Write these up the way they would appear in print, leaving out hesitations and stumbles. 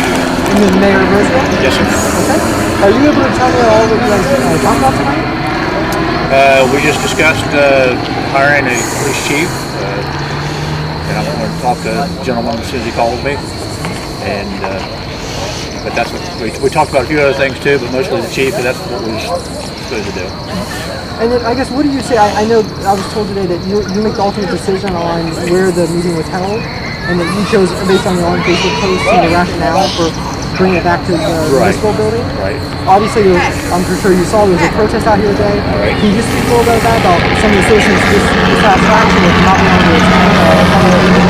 And then Mayor Roseville? Yes, sir. Okay. Are you able to tell me all what you guys talked about tonight? We just discussed hiring a police chief, and I'm going to talk to the gentleman as soon as he calls me. And but that's what we talked about a few other things too, but mostly the chief, and that's what we were supposed to do. And then I guess, what do you say? I know I was told today that you make the ultimate decision on where the meeting was held, and that you chose based on your own Facebook post and the rationale for bringing it back to the municipal building. Right. Obviously, I'm sure you saw there was a protest out here today. Right. Can you just speak a little bit about some of the citizens' dissatisfaction with not being able to attend public meeting?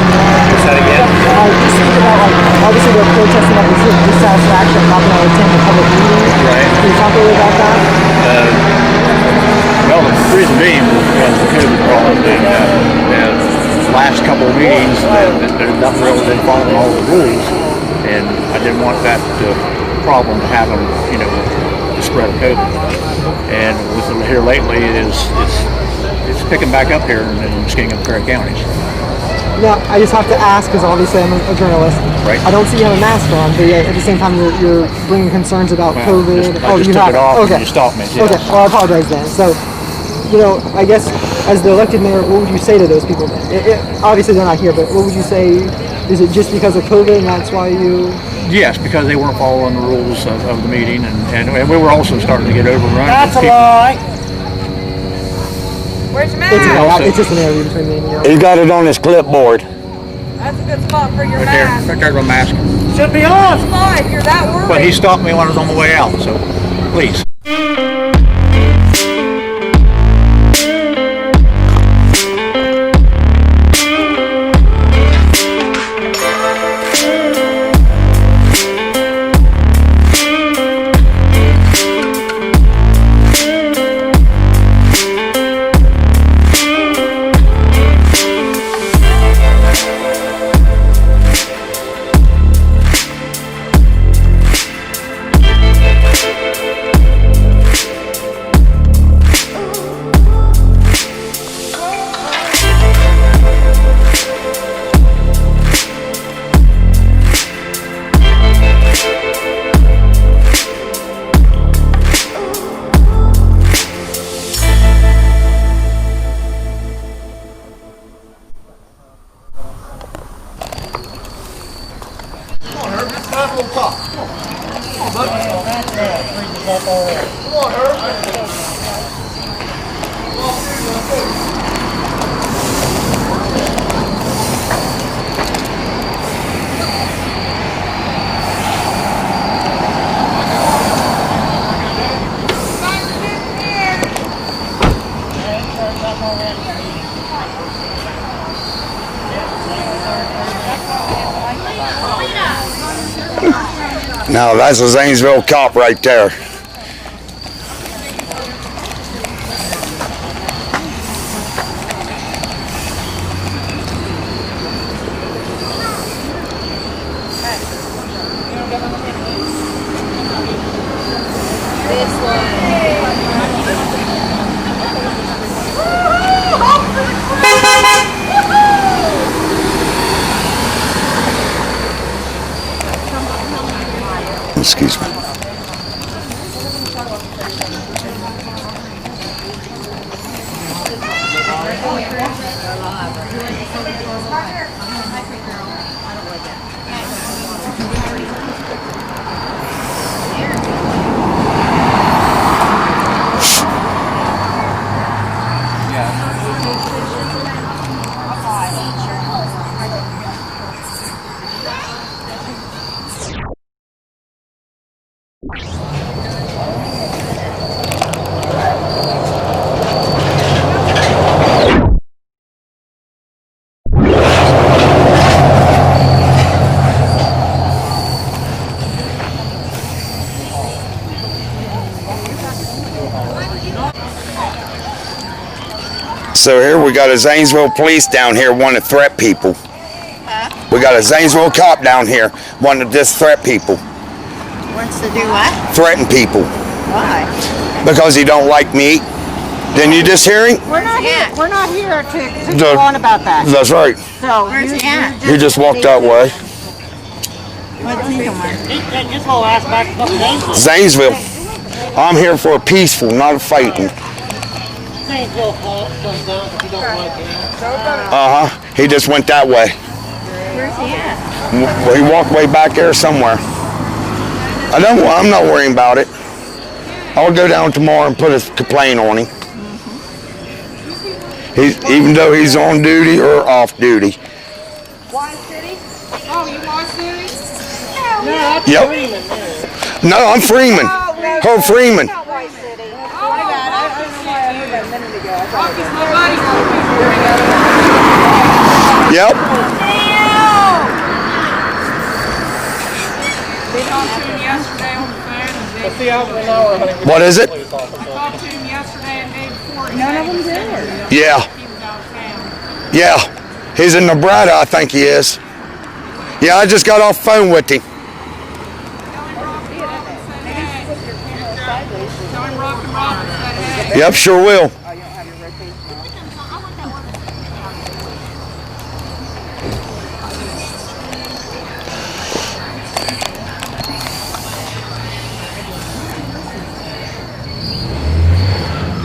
What's that again? Just speak about, obviously they're protesting about the dissatisfaction of not being able to attend the public meeting. Right. Can you talk a little about that? Well, the reason being was the COVID problem. The last couple of meetings, they're not really been following all the rules, and I didn't want that problem to happen, the spread of COVID. And with them here lately, it's picking back up here in Muskingum and Perry counties. Now, I just have to ask, because obviously I'm a journalist. Right. I don't see you have a mask on, but yet at the same time you're bringing concerns about COVID. I just took it off okay. and you stopped me. Yes. Okay, well I apologize then. So, I guess as the elected mayor, what would you say to those people? Obviously they're not here, but what would you say? Is it just because of COVID and that's why you... Yes, because they weren't following the rules of the meeting, and we were also starting to get overrun. That's a lie. Where's your mask? It's just an interview between me and you. He got it on his clipboard. That's a good spot for your Right mask. there's my mask. Should be on. Spot if you're that worried. But he stopped me when I was on my way out, so please. Now that's a Zanesville cop right there. Excuse me. So here we got a Zanesville police down here wanting to threat people. Huh? We got a Zanesville cop down here wanting to just threat people. Wants to do what? Threaten people. Why? Because he don't like meat. Didn't you just hear him? We're not here. We're not here to go on about that. That's right. So He just walked that way. What's he doing? This whole ass back up Zanesville. Zanesville. I'm here for a peaceful, not a fighting. Zanesville comes down if you don't like it. Uh-huh. He just went that way. Where's he at? Well, he walked way back there somewhere. I'm not worrying about it. I'll go down tomorrow and put a complaint on him. Even though he's on duty or off duty. Wine City? Oh, you Wine City? No, that's Yep. Freeman there. No, I'm Freeman. Her Freeman. White City. Oh, my bad. I don't know why I heard that a minute ago. I thought it was my buddy. Yep. They talked to him yesterday on the phone. Let's see how an hour, honey. What is it? I talked to him yesterday and day before. None of them did. Yeah. He was out of town. Yeah. He's in Nebraska, I think he is. Yeah, I just got off the phone with him. Yep, sure will.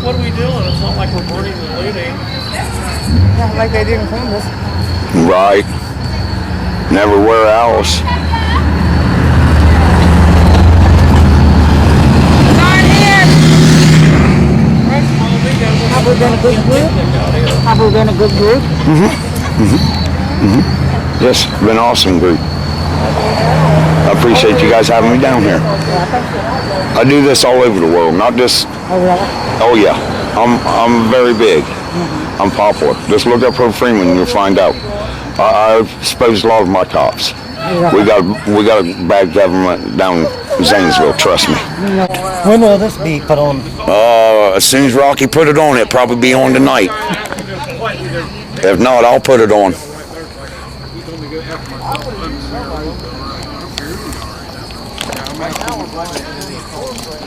What are we doing? It's not like we're burning and looting. Not like they did in Columbus. Right. And everywhere else. Have we been a good group? Have we been a good group? Yes, been an awesome group. I appreciate you guys having me down here. I do this all over the world, not just. Oh yeah, I'm very big. I'm popular. Just look up her Freeman and you'll find out. I've exposed a lot of my cops. We got a bad government down in Zanesville, trust me. When will this be put on? As soon as Rocky put it on, it'll probably be on tonight. If not, I'll put it on.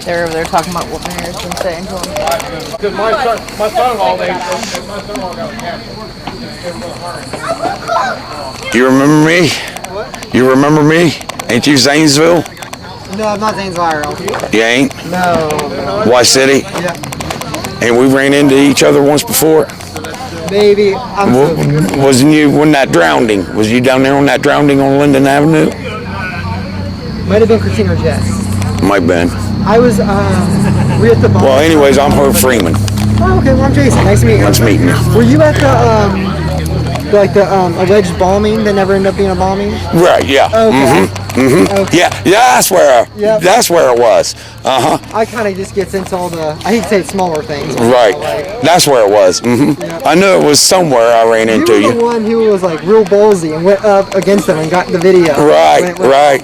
They're over there talking about what Mayor's been saying to them. Because my son-in-law, got a cat. You remember me? You remember me? Ain't you Zanesville? No, I'm not Zanesville. You ain't? No. White City? Yeah. And we ran into each other once before? Maybe. When that drowning? Was you down there on that drowning on Linden Avenue? Might have been Christina or Jess. Might have been. I was, we at the bar. Well, anyways, I'm Herb Freeman. Oh, okay. Well, I'm Jason. Nice to meet you. Nice meeting you. Were you at the alleged bombing that never ended up being a bombing? Right, yeah. Okay. Okay. Yeah, that's where Yep. that's where it was. I kind of just gets into all the, I hate to say it's smaller things. Right. That's where it was. I knew it was somewhere I ran You into were you. the one who was like real ballsy and went up against them and got the video. Right.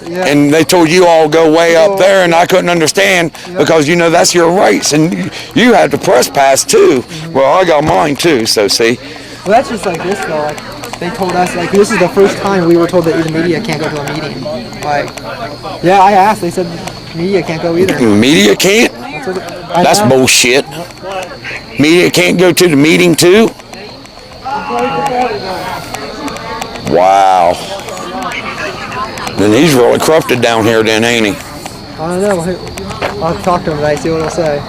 Yeah. And they told you all go way up there, and I couldn't understand because that's your rights, and you had the press pass too. Well, I got mine too. So see. Well, that's just like this though. Like they told us, like this is the first time we were told that the media can't go to a meeting. Like, yeah, I asked. They said media can't go either. Media can't? That's bullshit. Media can't go to the meeting too? Wow. Then he's really corrupted down here then, ain't he? I don't know. I'll have to talk to him tonight, see what he'll say.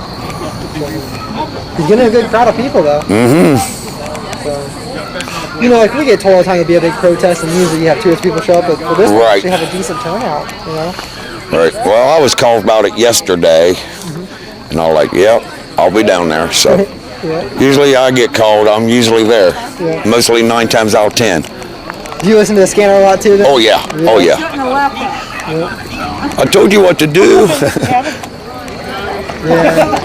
He's getting a good crowd of people though. So, like we get told all the time to be a big protest, and usually you have 2 or 3 people show up, but for this one, Right. actually have a decent turnout. Right. Well, I was called about it yesterday, and I was like, yep, I'll be down there. So usually I get called. I'm usually there. Yeah. Mostly 9 times out of 10. Do you listen to the scanner a lot too? Then? Oh yeah. Oh yeah. I told you what to do. Yeah.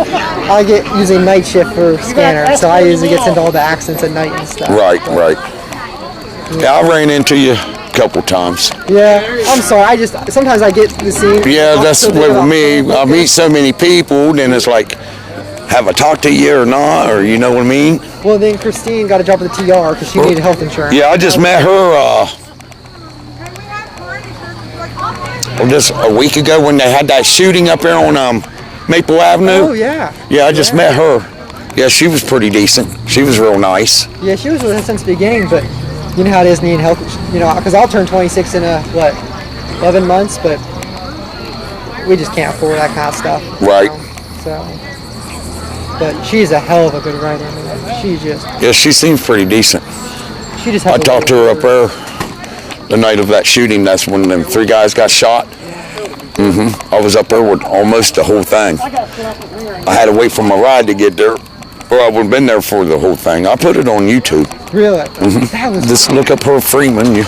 I get usually night shift for scanner, so I usually get into all the accidents at night and stuff. Right. Yeah, I ran into you a couple times. Yeah, I'm sorry. Sometimes I get the scene. Yeah, that's so with big me. about- I meet so many people, then it's like, have I talked to you or not, or you know what I mean? Well, then Christine got a job at the TR because she needed health insurance. Yeah, I just met her just a week ago when they had that shooting up there on Maple Avenue. Oh yeah. Yeah, I just met her. Yeah, she was pretty decent. She was real nice. Yeah, she was with us since the beginning, but you know how it is needing health. Because I'll turn 26 in 11 months, but we just can't afford that kind of stuff. Right. So, but she's a hell of a good writer, man. She just. Yeah, she seems pretty decent. She just. I talked to her up there the night of that shooting. That's when them 3 guys got shot. I was up there with almost the whole thing. I had to wait for my ride to get there, or I would have been there for the whole thing. I put it on YouTube. Really? That was. Just look up her Freeman. You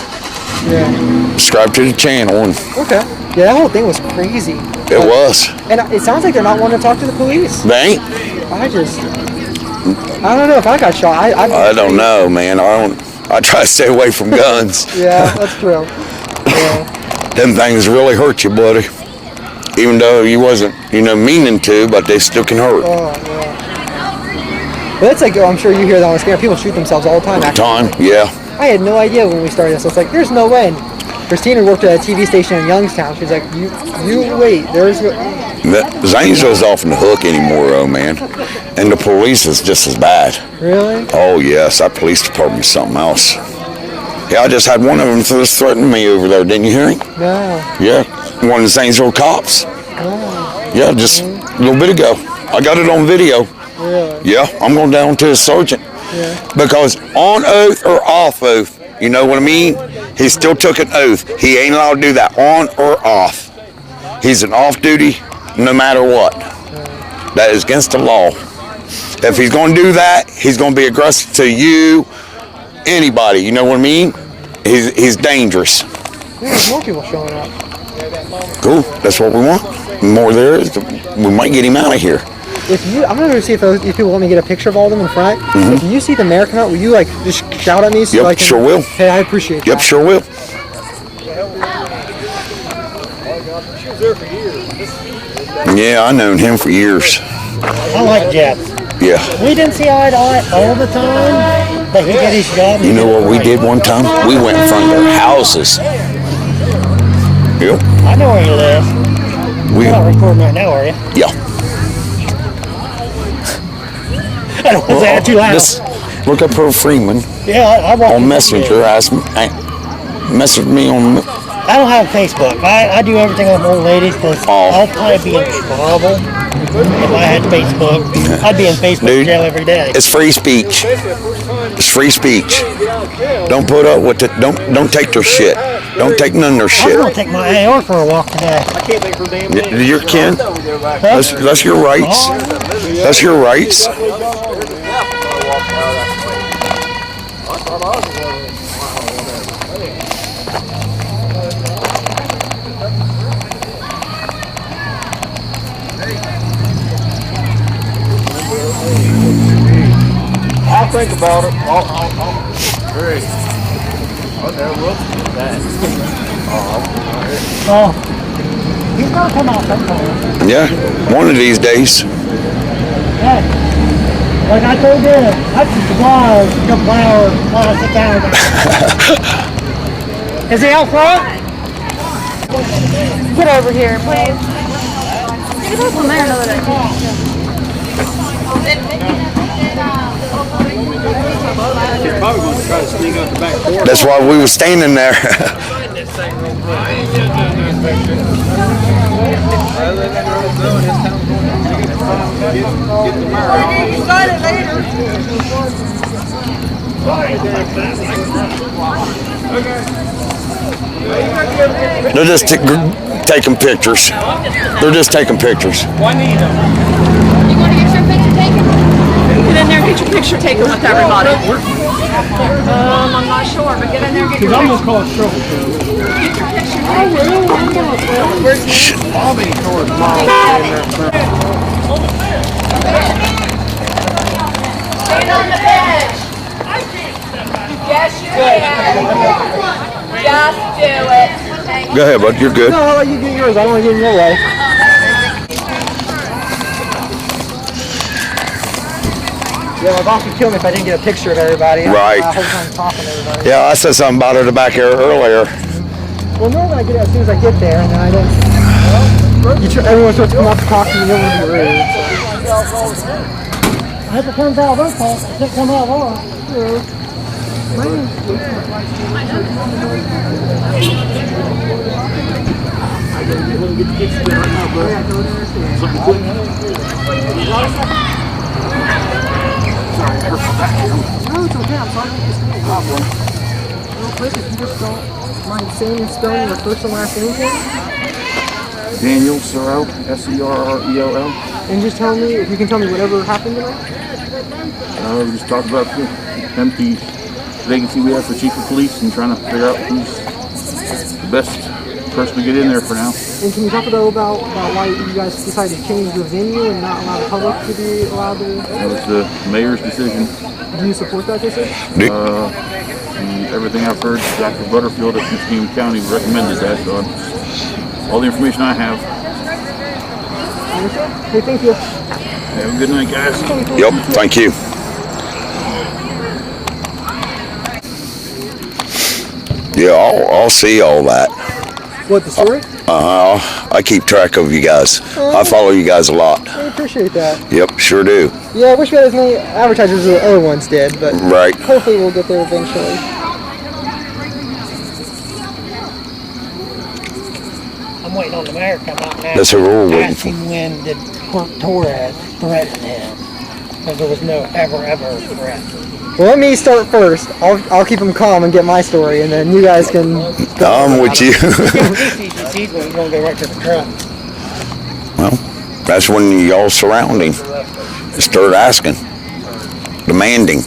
subscribe to the channel. And Okay. Yeah, that whole thing was crazy. it was. And it sounds like they're not wanting to talk to the police. They ain't. I don't know if I got shot. I don't know, man. I try to stay away from guns. Yeah, that's true. Yeah. Them things really hurt you, buddy. Even though you wasn't, meaning to, but they still can hurt. Oh, yeah. But it's like, I'm sure you hear that on the scare. People shoot themselves all the time. Yeah. I had no idea when we started this. I was like, there's no way. And Christina worked at a TV station in Youngstown. She's like, you wait. Zanesville's off in the hook anymore, though, man. And the police is just as bad. Really? Oh, yes. That police department's something else. Yeah, I just had one of them just threaten me over there. Didn't you hear him? No. Yeah. One of the Zanesville cops. Oh. Yeah, just a little bit ago. I got it on video. Really? Yeah, I'm going down to the sergeant. Yeah. Because on oath or off oath, you know what I mean? He still took an oath. He ain't allowed to do that on or off. He's an off duty no matter what. That is against the law. If he's going to do that, he's going to be aggressive to you, anybody. You know what I mean? He's dangerous. Yeah, there's more people showing up. Cool. That's what we want. The more there is, we might get him out of here. I'm gonna see if people want me to get a picture of all of them in front. If you see the mayor come out, will you just shout at me? So I can, sure will. Hey, I appreciate that. Yep, sure will. Yeah, I known him for years. I like Jeff. Yeah. We didn't see eye to eye all the time, but he did his job. You know what we did one time? We went in front of their houses. Yep. I know where he lives. You're not recording right now, are you? Yeah. I don't want to say that too loud. Just look up her Freeman Yeah, I walk on Messenger. Message me on. I don't have Facebook. I do everything on old ladies because I'll probably be in trouble if I had Facebook. I'd be in Facebook jail every day. It's free speech. It's free speech. Don't put up with it. Don't take their shit. Don't take none of their I'm shit. gonna take my AR for a walk today. Your kin. That's your rights. That's your rights. I'll think about it. Great. Oh, he's gonna come out sometime. Yeah, one of these days. Hey, like I told you, I took the flowers a couple hours while I sit down. Is he out front? Get over here, please. Get up on there another day. He's probably going to try to sneak out the back door. That's why we were standing there. You got it later. They're just taking pictures. They're just taking pictures. You want to get your picture taken? Get in there and get your picture taken with everybody. I'm not sure, but get in there and get your picture. I'm going to call it trouble. Get your picture taken. Where's he? I'll be towards mom. Stand on the bench. Yes, you can. Just do it. Go ahead, bud. You're good. No, I'll let you get yours. I don't want to get in your way. Yeah, my boss would kill me if I didn't get a picture of everybody. Right. I hope I'm talking to everybody. Yeah, I said something about her back here earlier. Well, normally I get it as soon as I get there, and then I don't. Everyone starts to come up to talk to me. You don't want to be rude. I hope it comes out of our fault. It didn't come out of ours. Something quick. No, it's okay. I'm sorry to make you stand. Real quick, if you just don't mind saying and spelling your first and last name, please. Daniel Sorrell, Serrel. And just tell me, if you can tell me whatever happened tonight. We just talked about the empty vacancy we have for chief of police and trying to figure out who's the best person to get in there for now. And can you talk about why you guys decided to change the venue and not allow the public to be allowed to? That was the mayor's decision. Do you support that decision? And everything I've heard, Dr. Butterfield at Muskegon County recommended that, so all the information I have. Hey, thank you. Have a good night, guys. Yep, thank you. Yeah, I'll see all that. What, the story? I keep track of you guys. I follow you guys a lot. I appreciate that. Yep, sure do. Yeah, I wish we had as many advertisers as the other ones did, but Right. hopefully we'll get there eventually. I'm waiting on the mayor to come out now. That's what we're waiting Ask him when did Clerk Torres threaten him? Because there was no ever threat. Well, let me start first. I'll keep him calm and get my story, and then you guys can. I'm with you. He's going to go right to the truck. Well, that's when y'all surround him. Start asking. Demanding.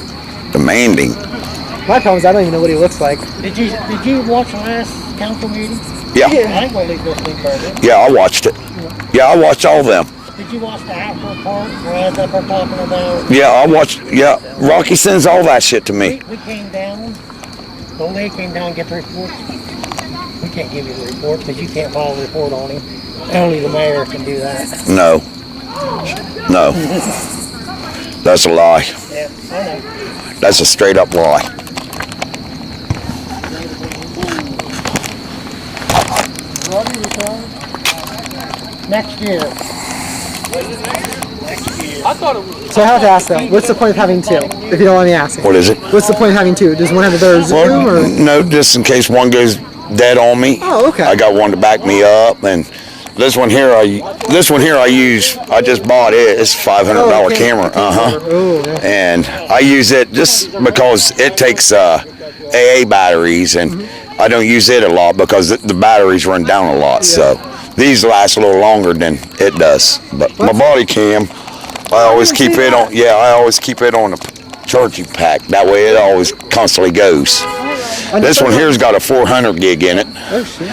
My problem is I don't even know what he looks like. Did you watch the last council meeting? Yeah. I ain't going to leave this thing further. Yeah, I watched it. Yeah, I watched all of them. Did you watch the actual part where I was up there talking about? Yeah, I watched. Yeah, Rocky sends all that shit to me. We came down. The old lady came down and get the report. We can't give you the report because you can't file a report on him. Only the mayor can do that. No. That's a lie. Yeah, I know. That's a straight up lie. Next year. I thought it was. So I have to ask though, what's the point of having two? If you don't mind me asking. What is it? What's the point of having two? Does one have a better zoom or? No, just in case one goes dead on me. Oh, okay. I got one to back me up, and this one here I use. I just bought it. It's $500 camera. Oh, yeah. And I use it just because it takes AA batteries, and I don't use it a lot because the batteries run down a lot. So these last a little longer than it does. But my body cam, I always keep it on. Yeah, I always keep it on a charging pack. That way it always constantly goes. This one here's got a 400 gig in it. Oh shit.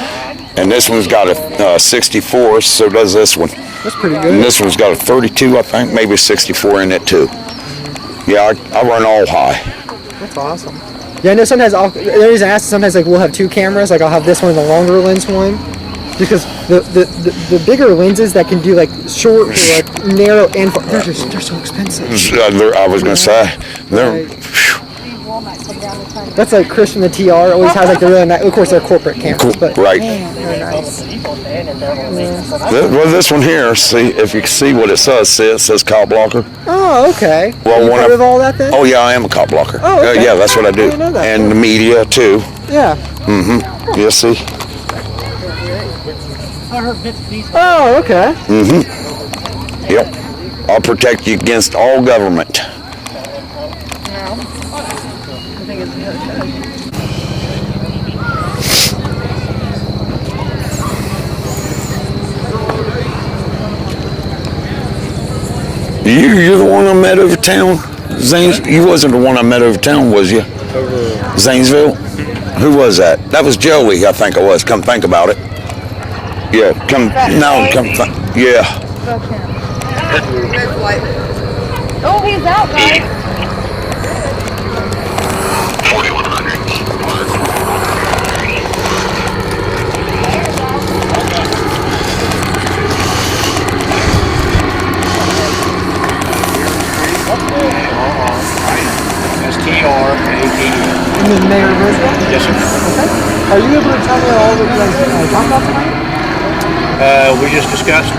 And this one's got a 64, so does this one. That's pretty good. And this one's got a 32, I think, maybe 64 in it too. Yeah, I run all high. That's awesome. Yeah, I know sometimes the reason I ask is sometimes like we'll have two cameras, like I'll have this one and the longer lens one. Because the bigger lenses that can do like short or like narrow and far, they're so expensive. I was gonna say, they're, That's like Chris from the TR always has like the really nice, of course they're corporate cameras, but right. they're nice. Well, this one here, see if you can see what it says. See, it says cop blocker. Oh, okay. Well, Are you one part of of all that then? Oh yeah, I am a cop blocker. Oh, okay. Yeah, that's what I do. I didn't know that. And the media too. Yeah. You see. I heard bits and pieces. Oh, okay. Yep. I'll protect you against all government. You're the one I met over town? Zanes, you wasn't the one I met over town, was you? Zanesville? Who was that? That was Joey, I think it was. Come think about it. Yeah, come think. Yeah. Oh, he's out, guys. 4100. And then Mayor Roseville? Yes, sir. Okay. Are you able to tell me all what you guys talked about tonight? We just discussed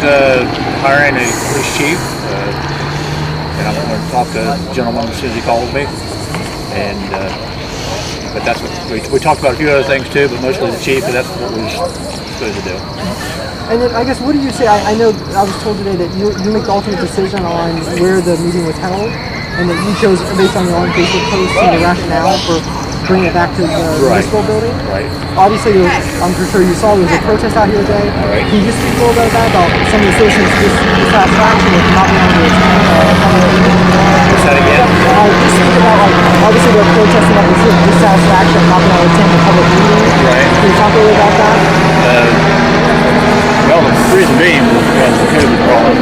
hiring a police chief, and I'm going to talk to the gentleman as soon as he calls me. And but that's what we talked about a few other things too, but mostly the chief, and that's what we was supposed to do. And then I guess, what do you say? I know I was told today that you make the ultimate decision on where the meeting was held, and that you chose based on your own Facebook post and the rationale for bringing it back to the municipal building. Right. Obviously, I'm sure you saw there was a protest out here today. Right. Can you just speak a little bit about some of the citizens' dissatisfaction with not being able to attend public meeting? What's that again? Just speak about, like, obviously they're protesting about the dissatisfaction of not being able to attend the public meeting. Right. Can you talk a little about that? Well, the reason being was because the COVID problem.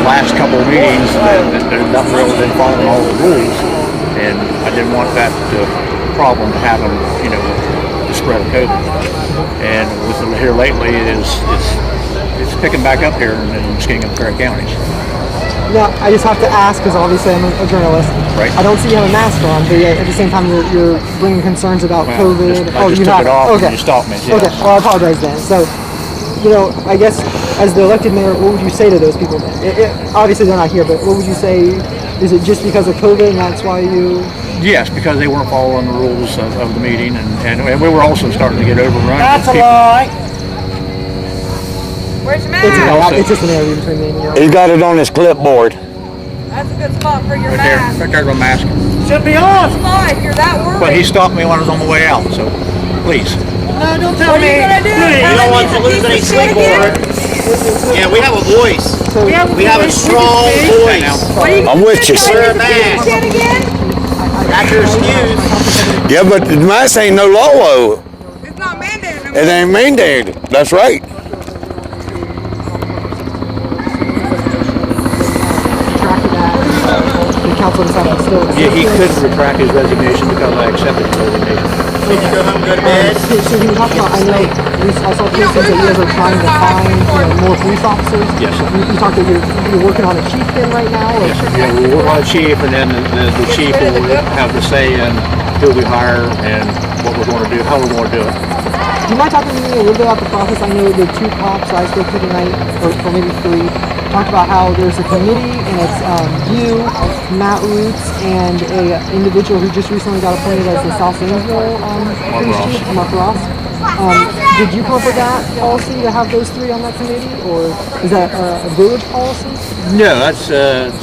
The last couple of meetings, there's nothing really been following all the rules, and I didn't want that problem to happen, the spread of COVID. And with it here lately, it's picking back up here in Muskingum and Perry counties. Now, I just have to ask, because obviously I'm a journalist. Right. I don't see you have a mask on, but yet at the same time you're bringing concerns about COVID. I just you took it off okay. and you stopped me. Yeah. Okay, well, I apologize then. So, I guess as the elected mayor, what would you say to those people then? Obviously they're not here, but what would you say? Is it just because of COVID and that's why you... Yes, because they weren't following the rules of the meeting, and we were also starting to get overrun. That's a lie. Where's your mask? It's just an interview between me and you. He's got it on his clipboard. That's a good spot for your Right there, mask. right there's my mask. Should be on. Why, if you're that worried. But he stopped me when I was on my way out, so please. No, don't tell What are you me. gonna do? You don't want to lose any sleep over it. Yeah, we have a voice. We have a strong voice. I'm with you, sir. Man. Again? That's your excuse. Yeah, but the mask ain't no law, though. It's not mandated. It ain't mandated. That's right. The council decided to still... Yeah, he couldn't retract his resignation because I accepted his resignation. When you go home, go to bed. So can you talk about, I saw posted that you guys are trying to find more police officers. Yes. You talked that you're working on a chief then right now? Or? Yes, yeah, we'll work on the chief, and then the chief will have the say in who we hire and what we're going to do, how we're going to do it. Do you mind talking to me a little bit about the process? I know the 2 cops I spoke to tonight, or maybe 3, talked about how there's a committee, and it's you, Matt Roots, and a individual who just recently got appointed as the South Zanesville police chief, Mark Ross. Did you come up with that policy to have those 3 on that committee, or is that a village policy? No, that's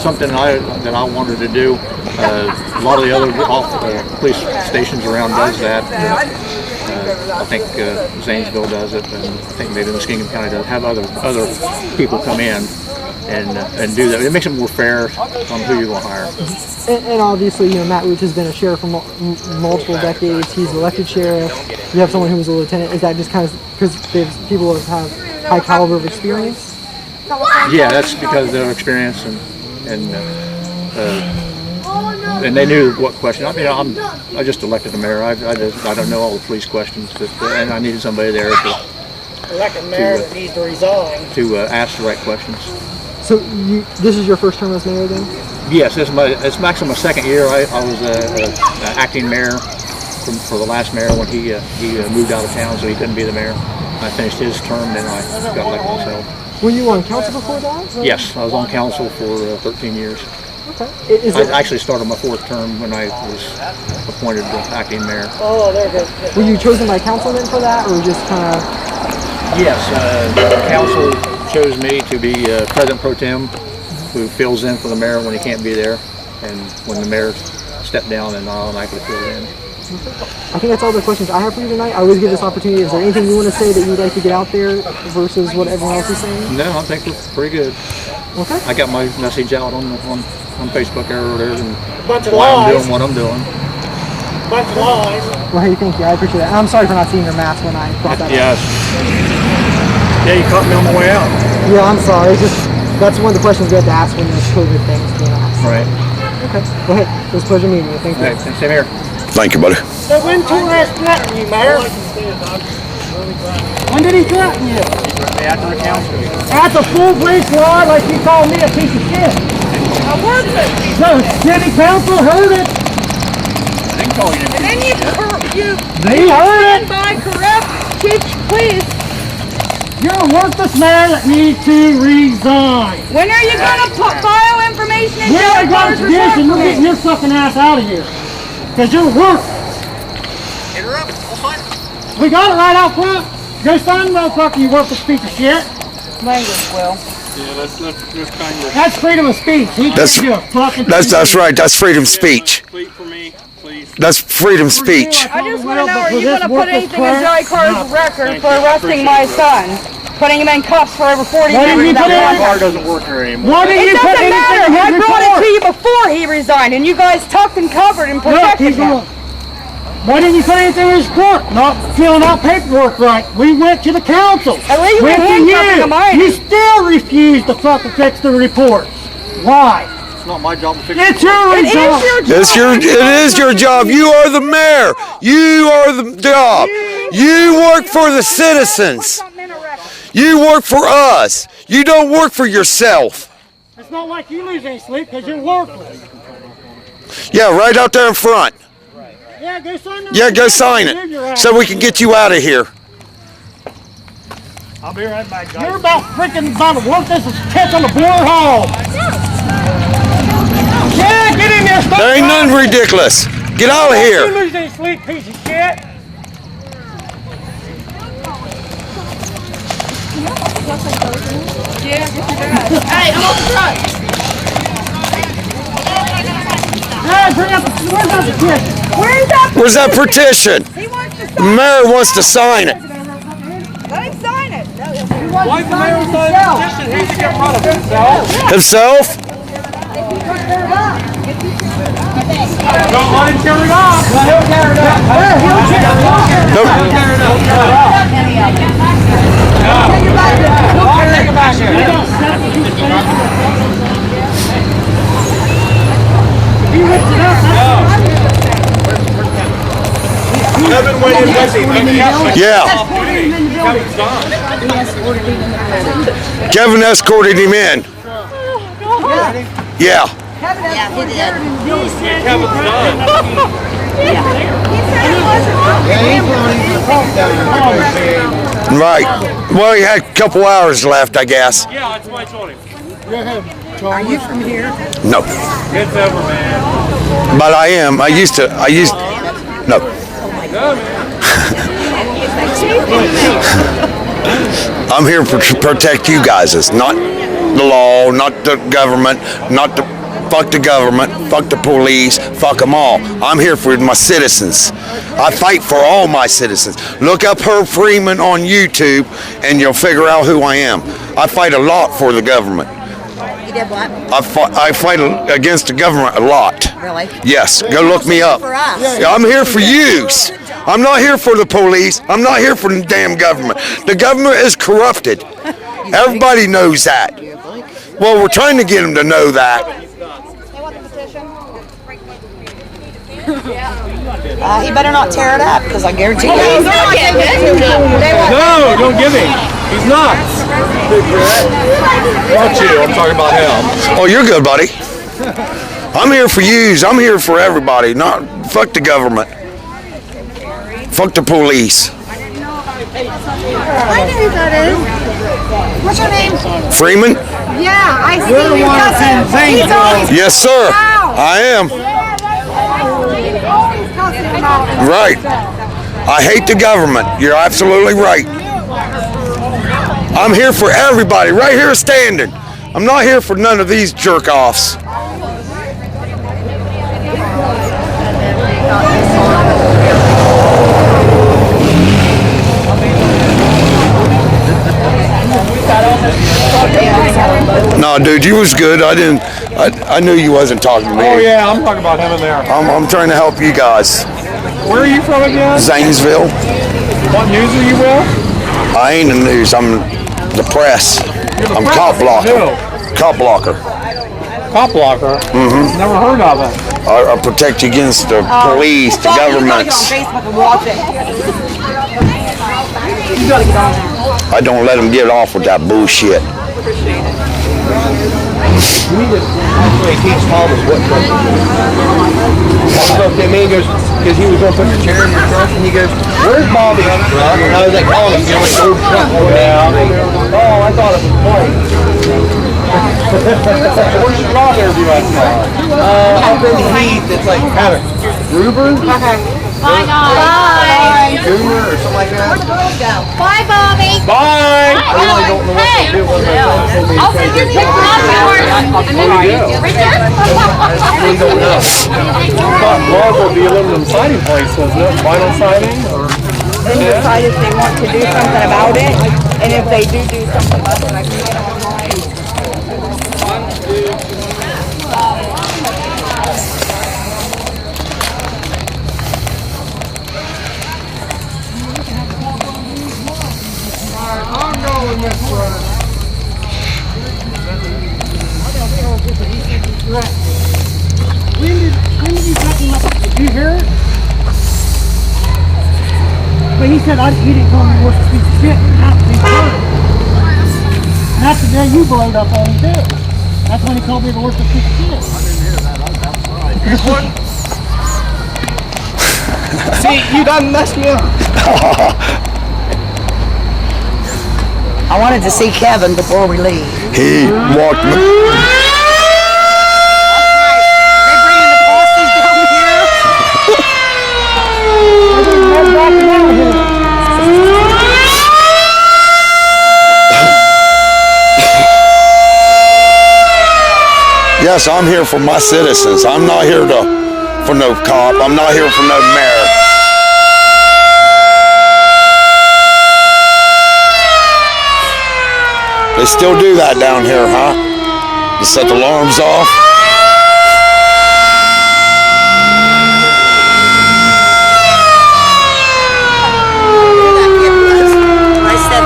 something that I wanted to do. A lot of the other police stations around does that. I think Zanesville does it, and I think maybe Muskingum County does. Have other people come in and do that. It makes it more fair on who you're going to hire. And obviously, Matt Roots has been a sheriff for multiple decades. He's elected sheriff. You have someone who was a lieutenant. Is that just kind of because people have high caliber of experience? Yeah, that's because of their experience and they knew what question. I just elected the mayor. I don't know all the police questions, and I needed somebody there Elected mayor that needs to resign. to ask the right questions. So this is your first term as mayor then? Yes, it's actually my 2nd year. I was acting mayor for the last mayor when he moved out of town, so he couldn't be the mayor. I finished his term, then I got elected myself. Were you on council before that? Or? Yes, I was on council for 13 years. Okay. I actually started my 4th term when I was appointed acting mayor. Oh, there it goes. Were you chosen by council then for that, or just kind of? Yes, council chose me to be president pro tem, who fills in for the mayor when he can't be there, and when the mayor stepped down, and I'll automatically fill in. I think that's all the questions I have for you tonight. I always give this opportunity. Is there anything you want to say that you would like to get out there versus what everyone else is saying? No, I think we're pretty good. Okay. I got my message out on Facebook everywhere, and Bunch of why I'm lies. doing what I'm doing. Bunch of lies. Well, hey, thank you. I appreciate that. And I'm sorry for not seeing your mask when I brought that up. Yes. Yeah, you caught me on my way out. Yeah, I'm sorry. It's just that's one of the questions we had to ask when this COVID thing's being asked. Right. Okay. Well, hey, it was a pleasure meeting you. Thank you. Okay, same here. Thank you, buddy. So when Torres threatened you, Mayor? When did he threaten you? After the council. That's a full-bleached lie, like you called me a piece of shit. I worked it. So city council heard it. I didn't call you. And then you They heard it. by corrupt chief police. You're a worthless man that needs to resign. When are you gonna file information in We already got a your petition. You're getting your fucking ass out of here. Because you're worthless. Interrupt. I'll sign it. We got it right out front. Go sign, motherfucker, you worthless piece of shit. Language, Will. Yeah, that's kind of. That's freedom of speech. He That's- gives you a fucking That's right. That's freedom speech. Plead for me, please. That's freedom speech. I just want to know, are you going to put anything in Joey Carter's record for arresting my son? Putting him in cuffs for over 40 Why didn't you minutes. put it in? Car doesn't work here anymore. Why didn't It you put doesn't anything matter. in his I brought it report? to you before he resigned, and you guys tucked and covered and Look, protected he's him. gonna. Why didn't you put anything in his report? Not filling out paperwork right. We went to the council. At least you Went to handcuffed him, I You still refuse to fucking fix the report. Why? It's not my job to fix It's your It is job. your job. It is your job. You are the mayor. You are the job. You work for the citizens. You work for us. You don't work for yourself. It's not like you lose any sleep because you're worthless. Yeah, right out there in front. Yeah, go sign that. Yeah, go sign it so we can get you out of here. I'll be right back, guys. You're about freaking about to work this catch on the board hall. Yeah, get in there. Stop There ain't crying. nothing ridiculous. Get out of You here. lose any sleep, piece of shit. Hey, I'm off the truck. Hey, bring up the, where's that petition? Where's that petition? He wants to The sign mayor wants to sign it. it. Let him sign it. Why the mayor sign the petition? He should get rid of himself. Himself? Don't let him tear it off. He'll tear it up. He'll tear it up. Nope. Take it back here. Kevin went in with him. Yeah. Kevin escorted him in. Yeah. Kevin's done. Right. Well, he had a couple hours left, I guess. Yeah, that's what I told him. Are you from here? No. It's over, man. But I am. No. I'm here to protect you guys. It's not the law, not the government, not the fuck the government, fuck the police, fuck them all. I'm here for my citizens. I fight for all my citizens. Look up Freeman on YouTube and you'll figure out who I am. I fight a lot for the government. You did what? I fight against the government a lot. Really? Yes, go look me up. For us. Yeah, I'm here for you. I'm not here for the police. I'm not here for the damn government. The government is corrupted. Everybody knows that. Well, we're trying to get them to know that. He better not tear it up, because I guarantee you. No, don't give him. He's not. Not you. I'm talking about him. Oh, you're good, buddy. I'm here for yous. I'm here for everybody. Not fuck the government. Fuck the police. I know who that is. What's your name? Freeman? Yeah, I see your cousin. He's always Yes, sir. I am. always cussing him out. Right. I hate the government. You're absolutely right. I'm here for everybody, right here standing. I'm not here for none of these jerk-offs. No, dude, you was good. I knew you wasn't talking to me. Oh yeah, I'm talking about him in there. I'm trying to help you guys. Where are you from again? Zanesville. What news are you with? I ain't in the news. I'm the press. I'm cop blocker. No. Cop blocker. Cop blocker? Mm-hmm. Never heard of it. I protect you against the police, the governments. I don't let them get off with that bullshit. Actually, teach Thomas what truck to do. So came in, goes, because he was going to put the chair in the truck, and he goes, "Where's Bobby's truck?" And I was like, "Oh, it's like old truck." Oh, I thought it was funny. Where's Strawberry last night? Up in the heat, it's like kind of Gruber. Bye, guys. Junior or something like that. Bye, Bobby. Bye. I really don't know what to do. I'll send your picture on yours. And then Richard? I really don't know. Laws will be aluminum siding place, wasn't it? Vinyl siding or? Then decide if they want to do something about it, and if they do something about it, I can get online. I'm going this way. When did you cut him up? Did you hear it? But he said he didn't call me worth a piece of shit. Not to be heard. And that's the day you blowed up on him too. That's when he called me the worst of piece of shit. I didn't hear that. That's right. See, you done messed me up. I wanted to see Kevin before we leave. He walked me. They bringing the bosses down here? Yes, I'm here for my citizens. I'm not here for no cop. I'm not here for no mayor. They still do that down here, huh? To set the alarms off. I said,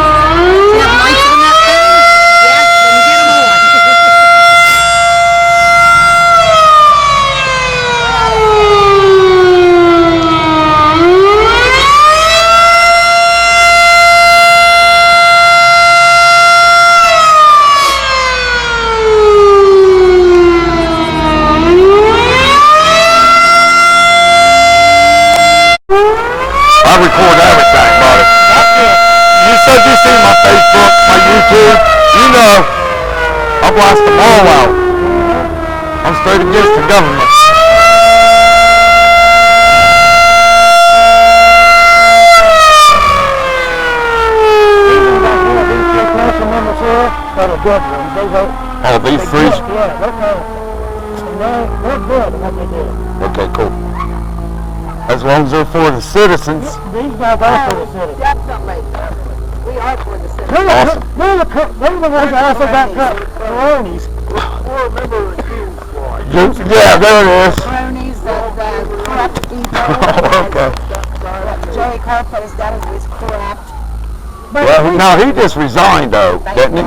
you have lights on that thing? Yeah, then get them on. I record everything, buddy. You said you seen my Facebook, my YouTube. You know, I blast them all out. I'm straight against the government. Oh, these three? Okay, cool. As long as they're for the citizens. These guys are for the city. Definitely. We are for the city. Awesome. They're the ones that also got cronies. Yeah, there it is. Cronies, the corrupt people. Okay. Jerry Carpenter's done his corrupt. Well, no, he just resigned though, didn't he?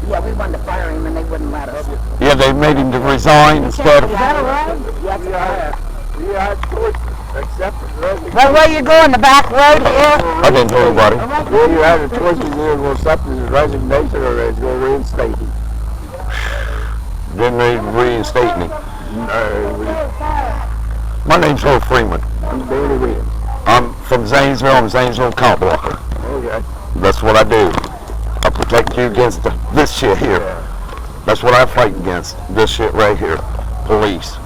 Yeah, we wanted to fire him and they wouldn't let us. Yeah, they made him to resign instead of. Is that right? Yes, What way you going? The back road here? I didn't tell anybody. You have a choice to either accept his resignation or it's going to reinstate him. Didn't they reinstate me? My name's Freeman. I'm Danny Williams. I'm from Zanesville. I'm Zanesville cop blocker. Okay. That's what I do. I protect you against this shit here. That's what I fight against. This shit right here. Police.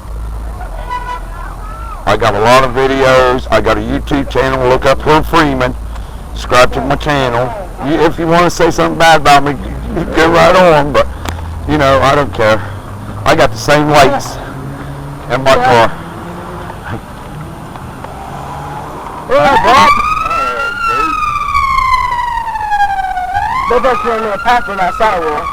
I got a lot of videos. I got a YouTube channel. Look up Freeman. Subscribe to my channel. If you want to say something bad about me, you get right on. But, you know, I don't care. I got the same lights in my car. They're back here in the pack on that sidewalk.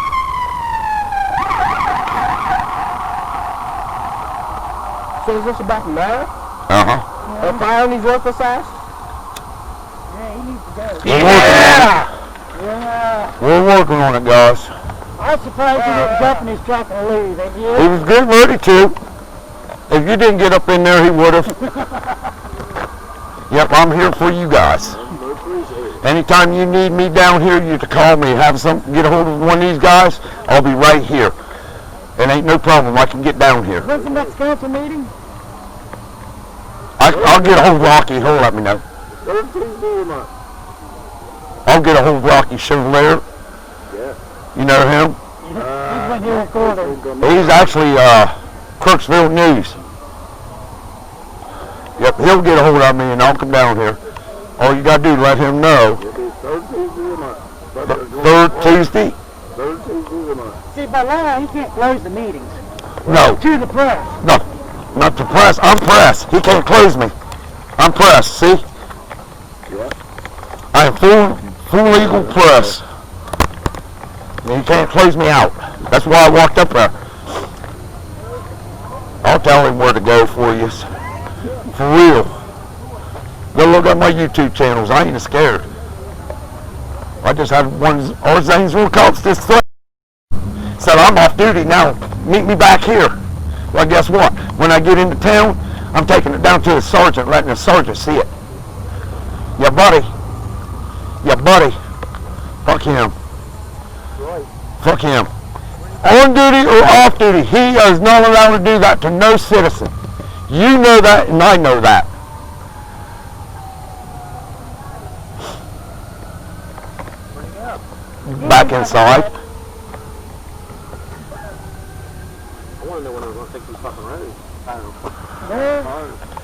So is this about now? Uh-huh. Are firing these worthless ass? We're working on it, guys. I'm surprised he didn't jump in his truck and leave. And you? He was getting ready to. If you didn't get up in there, he would have. Yep, I'm here for you guys. Anytime you need me down here, you can call me. Have something, get a hold of one of these guys. I'll be right here. It ain't no problem. I can get down here. When's the next council meeting? I'll get a hold of Rocky. He'll let me know. I'll get a hold of Rocky Chevalier. You know him? He's been here recording. He's actually Crooksville News. Yep, he'll get a hold of me and I'll come down here. All you gotta do is let him know. Third Tuesday? Third Tuesday of the month. See, by law, he can't close the meetings. No. To the press. No, not the press. I'm press. He can't close me. I'm press, see? Yeah. I am full legal press. And he can't close me out. That's why I walked up there. I'll tell him where to go for you. For real. Go look at my YouTube channels. I ain't scared. I just had one, our Zanesville cops this threat. Said, I'm off duty now. Meet me back here. Well, guess what? When I get into town, I'm taking it down to the sergeant, letting the sergeant see it. Yeah, buddy. Yeah, buddy. Fuck him. Fuck him. On duty or off duty, he is not allowed to do that to no citizen. You know that, and I know that. Back inside. I want to know when they're going to fix these fucking roads.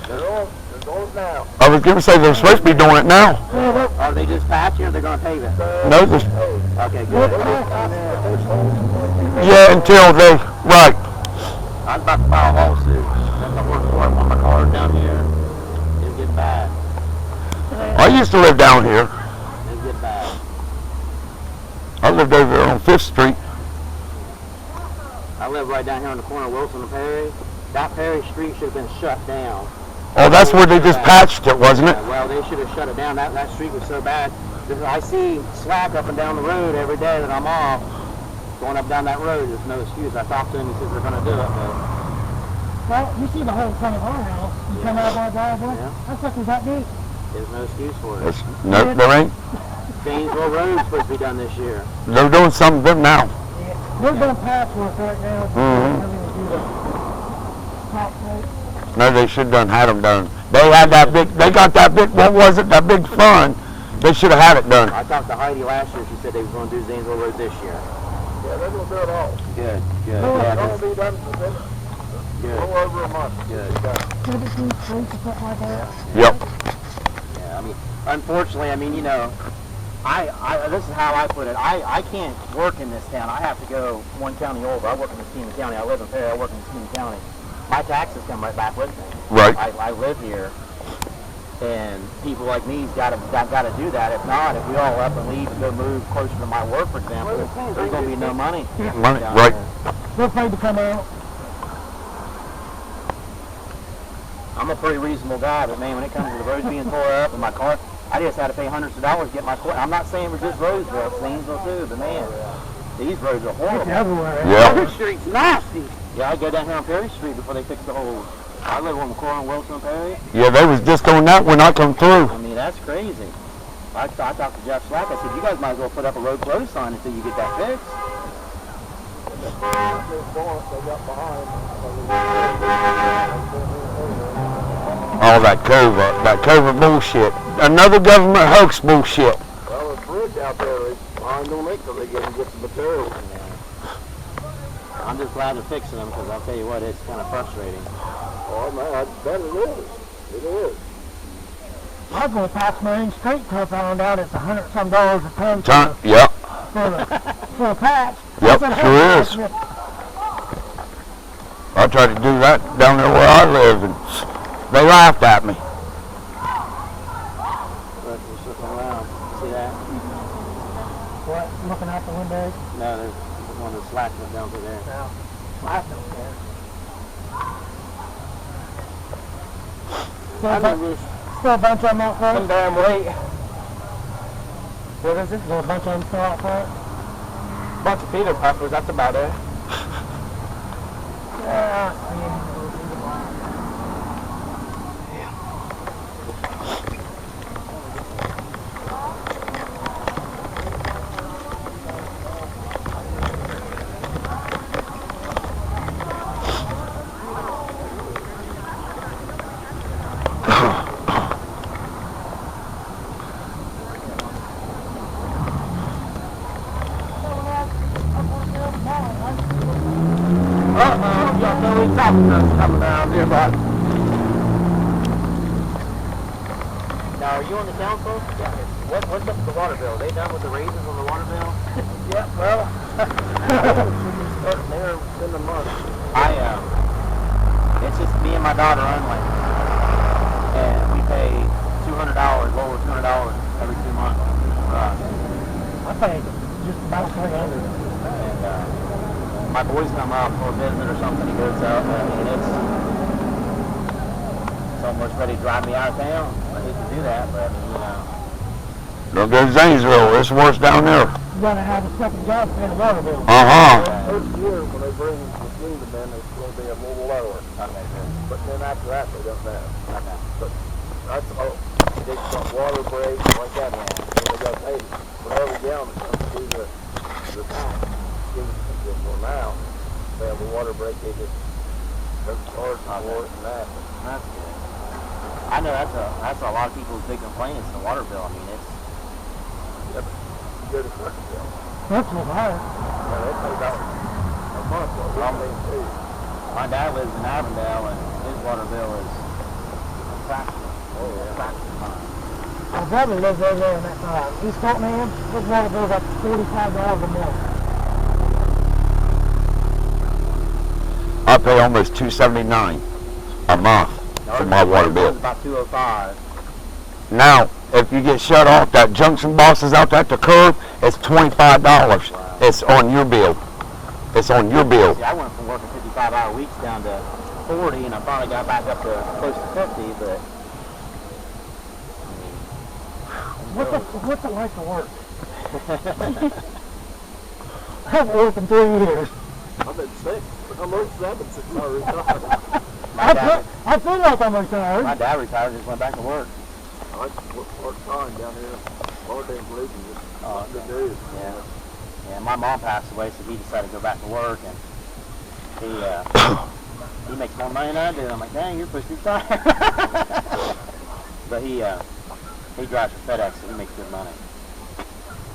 They're going now. I was going to say they're supposed to be doing it now. Are they just patching or they're going to pave it? No, there's, Okay, good. yeah, until they, right. I was about to file a lawsuit. I work for one of my cars down here. It'll get bad. I used to live down here. It'll get bad. I lived over there on 5th Street. I live right down here on the corner of Wilson and Perry. That Perry Street should have been shut down. Oh, that's where they just patched it, wasn't it? Well, they should have shut it down. That street was so bad. I see slack up and down the road every day that I'm off. Going up down that road, there's no excuse. I talked to him, he says they're going to do it, but... Well, you see the whole front of our house. You come out of our driveway. Yeah. That sucker's that deep. There's no excuse for it. Nope, there ain't. Janesville Road's supposed to be done this year. They're doing some of them now. We're doing patchwork right now. No, they should have had them done. They had that big, they got that big, what was it, that big fund. They should have had it done. I talked to Heidi last year. She said they were going to do Zanesville Road this year. Yeah, they're going to do it all. Good, good. No, Yeah, it's going to be done within a little over a month. Good. 17 streets or something like that. Yep. Yeah, I mean, unfortunately, I mean, you know, this is how I put it. I can't work in this town. I have to go one county over. I work in Muskegon County. I live in Perry. I work in Muskegon County. My taxes come right back with me. Right. I live here, and people like me's got to do that. If not, if we all up and leave and go move closer to my work, for example, there's going to be no money. Money, right. They're afraid to come out. I'm a pretty reasonable guy, but man, when it comes to the roads being tore up and my car, I just had to pay hundreds of dollars to get my car. I'm not saying it was just Roseville, it's Zanesville too, but man, these roads are horrible. It's everywhere. Yeah. Every street's nasty. Yeah, I go down here on Perry Street before they fix the whole. I live on the corner of Wilson and Perry. Yeah, they was just on that when I come through. I mean, that's crazy. I talked to Jeff Slack. I said, you guys might as well put up a road closed sign until you get that fixed. All that COVID bullshit. Another government hoax bullshit. Well, the bridge out there, I don't make till they get the materials. I'm just glad they're fixing them because I'll tell you what, it's kind of frustrating. Oh man, I bet it is. It is. I was going to pass Marine Street till I found out it's $100-some a ton Yep. for a patch. Yep, sure is. I tried to do that down there where I live, and they laughed at me. Look, we're circling around. See that? What? Looking out the window? No, there's one of the slacks went down through there. No. I don't care. Still a bunch of them out front? Some damn late. What is it? There's a bunch of them still out front? Bunch of Peter puffers, that's about it. Yeah. Coming down here, but Are you on the council? Yeah. What's up with the water bill? They done with the raises on the water bill? Yeah, well, they're in the month. It's just me and my daughter only. And we pay $200, over $200 every 2 months for us. I pay just about 300. And my boys come up for a visit or something, he goes out, and it's almost ready to drive me out of town. I hate to do that, but Don't go to Zanesville. It's worse down there. You gotta have a second job to pay the water bill. First year when they bring the machine in, it's going to be a little lower. Okay, good. But then after that, they don't know. Okay. But that's all. They got water breaks like that. And they got paid for every gallon that comes through the tank. Well, now they have a water break. They just charge for it and that. That's good. I know that's a lot of people's big complaints, the water bill. I mean, it's... Yeah, but you go to Circleville. That's what higher. Yeah, they pay about a month what we pay too. My dad lives in Avondale, and his water bill is a fraction. Oh, yeah. A fraction of mine. My brother lives over there in that East Tottenham. His water bill's like $45 a month. I pay almost $279 a month for my water bill. It's about $205. Now, if you get shut off, that junction box is out at the curb, it's $25. Wow. It's on your bill. It's on your bill. See, I went from working 55-hour weeks down to 40, and I finally got back up to close to 50, but... What's it like to work? I haven't worked in 3 years. I've been sick. I'm almost 7 since I retired. I feel like I'm retired. My dad retired and just went back to work. I like to work part-time down here. All day religion. Oh, Good days. Yeah. Yeah, my mom passed away, so he decided to go back to work, and he makes more money than I do. I'm like, dang, you're supposed to retire. But he drives for FedEx, so he makes good money.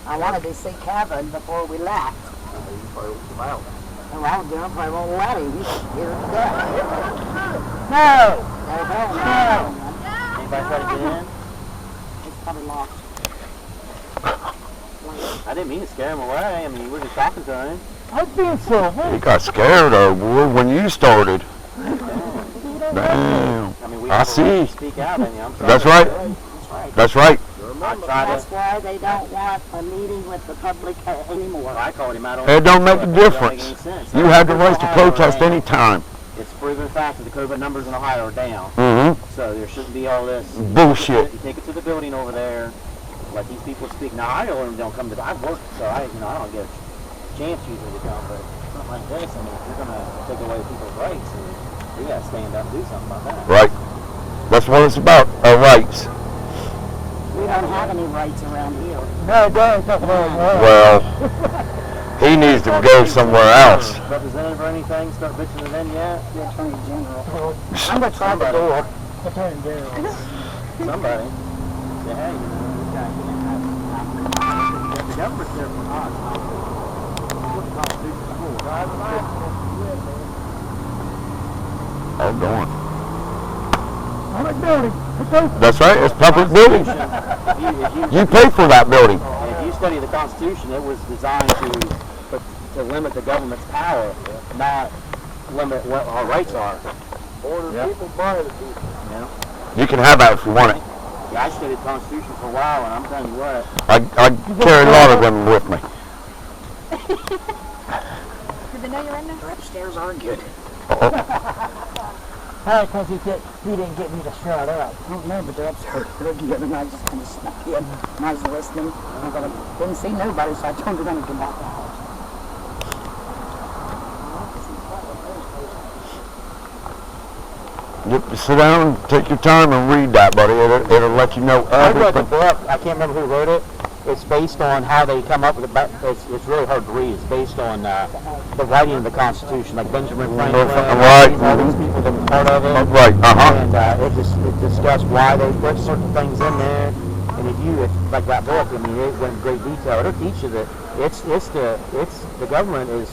I wanted to see Kevin before we left. You probably will come out. And I was going to probably won't let him. He's here to death. No! No. Anybody try to get in? It's probably lost. I didn't mean to scare him away. I mean, we were just talking to him. I was being silly. You got scared when you started. Damn. I mean, we I see. Speak out. I mean, I'm sorry. That's right. That's That's right. right. That's why they don't want a meeting with the public anymore. I called him out on It don't make a It don't difference. make any sense. You have the right to protest anytime. It's proven fact that the COVID numbers in Ohio are down. Mm-hmm. So there shouldn't be all this Bullshit. You take it to the building over there, let these people speak. Now I don't come to. I've worked, so I don't get a chance usually to come. But something like this, I mean, if you're gonna take away people's rights, we gotta stand up and do something about that. Right. That's what it's about. Our rights. We don't have any rights around here. No, don't talk about that. Well, he needs to go somewhere else. Representative or anything, start bitching to them yet? The Attorney General. I'm going to try the door. Attorney General. Somebody. Say, hey, you know, this guy can't have the government's there for us. What the Constitution's for? Oh, darn. Public building. That's right. It's public building. You pay for that building. If you study the Constitution, it was designed to limit the government's power, not limit what our rights are. Order people by the people. You know? You can have that if you want it. Yeah, I studied the Constitution for a while, and I'm telling you what. I carry a lot of them with me. Did they know you're in there? Upstairs are good. Because he didn't get me to shut up. I don't know, but they're upstairs. They're good, and I just kind of snuck in. And I was listening, and I didn't see nobody, so I turned around and came back out. You sit down, take your time, and read that, buddy. It'll let you know I read the everything. book. I can't remember who wrote it. It's based on how they come up with it. It's really hard to read. It's based on the writing of the Constitution, like Benjamin Franklin, Right. all these people that were part of it. Right. And it discussed why they put certain things in there. And if like that book, I mean, it went in great detail. It'll teach you that the government is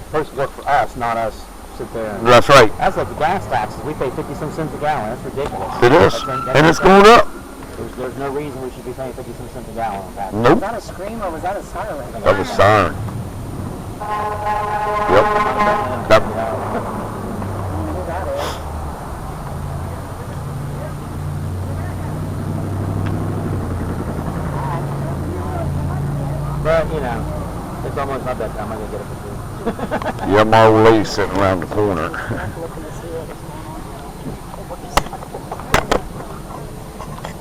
supposed to work for us, not us sit there. That's right. That's like the gas taxes. We pay 50 some cents a gallon. That's ridiculous. It is. That's And it's going up. There's no reason we should be paying 50 cents a gallon on that. Nope. Was that a scream or was that a siren? That was siren. Yep. That, Who that is? But, you know, it's almost not that time. I'm going to get it for free. yeah, my old lady's sitting around the corner.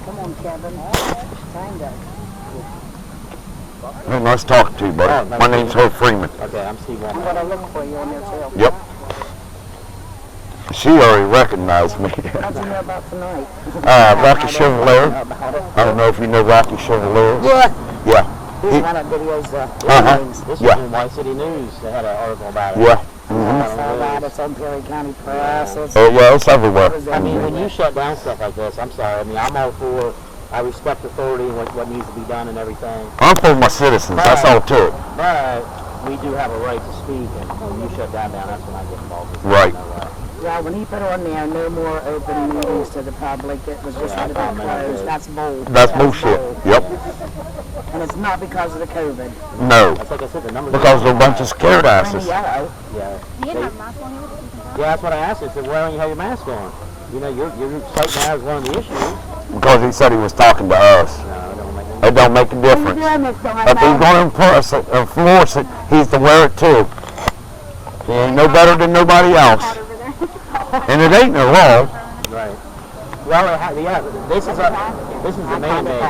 Come on, Kevin. Kind of. Hey, nice talking to you, buddy. Oh, nice my name's Freeman. Okay, I'm Steve I'm Walmart. going to look for you on your tail. Yep. She already recognized me. How'd you know about tonight? Rocky Chevalier. I don't know if you know Rocky Chevalier. What? Yeah. He's one of videos, This Yeah. was in White City News. They had an article about it. Yeah. I saw that. It's on Perry County Press. It's, Oh, yeah, it's everywhere. I mean, when you shut down stuff like this, I'm sorry. I mean, I'm all for, I respect authority and what needs to be done and everything. I'm for my citizens. That's all to it. But we do have a right to speak, and when you shut down, that's when I get involved. Right. yeah, when he put on there, no more open meetings to the public, it was just going to be closed. That's bold. That's bullshit. bold. Yep. And it's not because of the COVID. No. Like I said, the numbers Because they're a bunch of scared asses. Yeah. Yeah, that's what I asked. I said, why don't you have your mask on? You know, your site now is one of the issues. Because he said he was talking to us. No, it don't make any It don't make a difference. If he's going to enforce it, he's to wear it too. He ain't no better than nobody else. And it ain't no law. Right. Well, yeah, this is a mandate.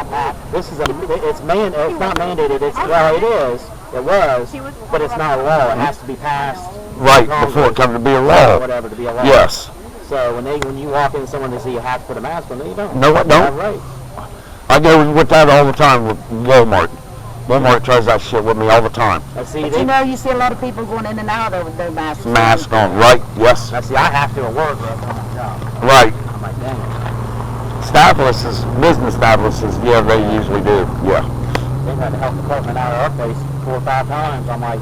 It's not mandated. It is. It was, but it's not a law. It has to be passed. Right, before it comes to be a law. Or whatever to be a law. Yes. So when you walk in someone to see you have to put a mask on, no, you don't. No, I don't. Right. I go with that all the time with Walmart. Walmart tries that shit with me all the time. See, But you know, you see a lot of people going in and out there with no masks. Mask on, right? Yes. Now, see, I have to at work. That's my job. Right. I'm like, dang it. Business establishments, yeah, they usually do. Yeah. They've had the health department out of our place 4 or 5 times. I'm like,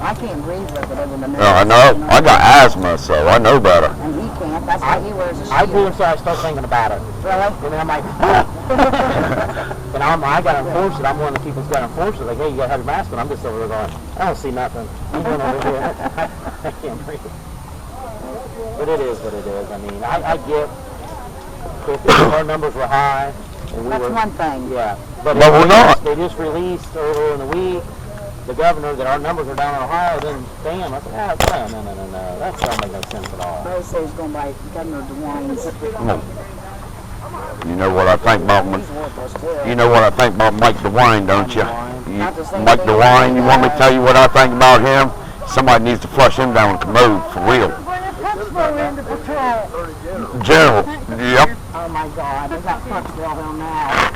I can't breathe with it over the nose. I know. I got asthma, so I know better. And he can't. That's why he wears a shield. I do until I start thinking about it. Really? And then I'm like, and I got to enforce it. I'm one of the people who's got to enforce it. Like, hey, you got to have your mask on. I'm just over there going, I don't see nothing. I'm going over here. I can't breathe. But it is what it is. I mean, I get if our numbers were high. And That's one thing. Yeah. But we're not. They just released earlier in the week, the governor, that our numbers are down in Ohio. Then, damn, I said, no. That don't make no sense at all. They say he's going by Governor DeWine's. You know what I think about He's worthless, too. You know what I think about Mike DeWine, don't you? Not the same Mike thing. DeWine, you want me to tell you what I think about him? Somebody needs to flush him down the commode, for real. General, yep. Oh my God, they got Foxville on now.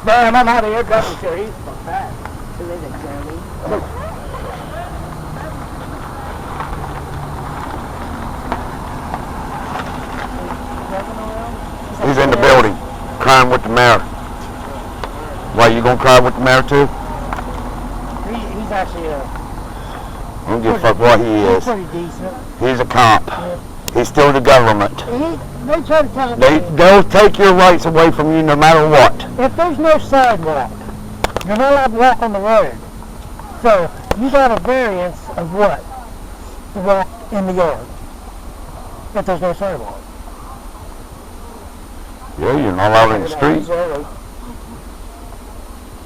Damn, I'm out of here. Governor, sure, he's bad. Who is it, Jody? He's in the building, crying with the mayor. Why, you gonna cry with the mayor too? He's actually I don't give a fuck what he is. pretty decent. He's a cop. He's still the government. They try to tell me They'll take your rights away from you no matter what. if there's no sidewalk, you're not allowed to walk on the road. So you got a variance of what? To walk in the yard. If there's no sidewalk. Yeah, you're not allowed in the street.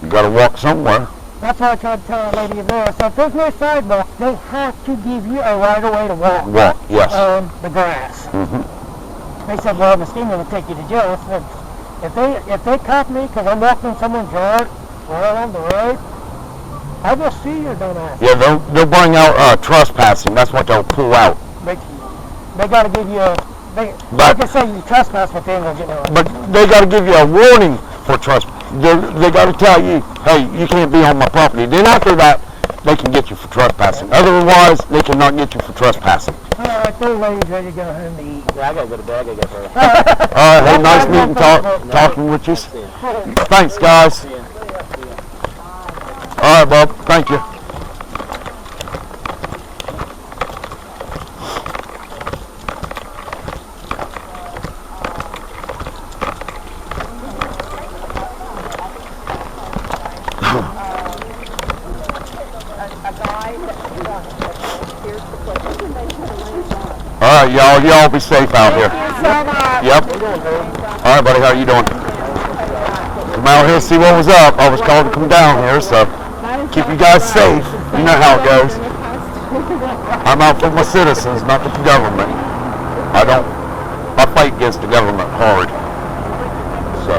You gotta walk somewhere. That's why I tried to tell a lady there. So if there's no sidewalk, they have to give you a right of way to walk. Walk, yes. On the grass. Mm-hmm. They said, well, the steamer will take you to jail. I said, if they caught me because I'm walking in someone's yard or along the road, I will see your dumb ass. Yeah, they'll bring out trespassing. That's what they'll pull out. They got to give you a. They can say you trespass, but they ain't gonna get no. But they got to give you a warning for trespass. They got to tell you, hey, you can't be on my property. Then after that, they can get you for trespassing. Otherwise, they cannot get you for trespassing. All right, those ladies ready to go home to eat. Yeah, I gotta go to bed. I gotta get her. All right, hey, nice meeting, talking with you. Thanks, guys. All right, Bob. Thank you. right, y'all. Y'all be safe out here. Yep. All right, buddy. How you doing? I'm out here to see what was up. I was called to come down here, so keep you guys safe. You know how it goes. I'm out for my citizens, not the government. I fight against the government hard. So,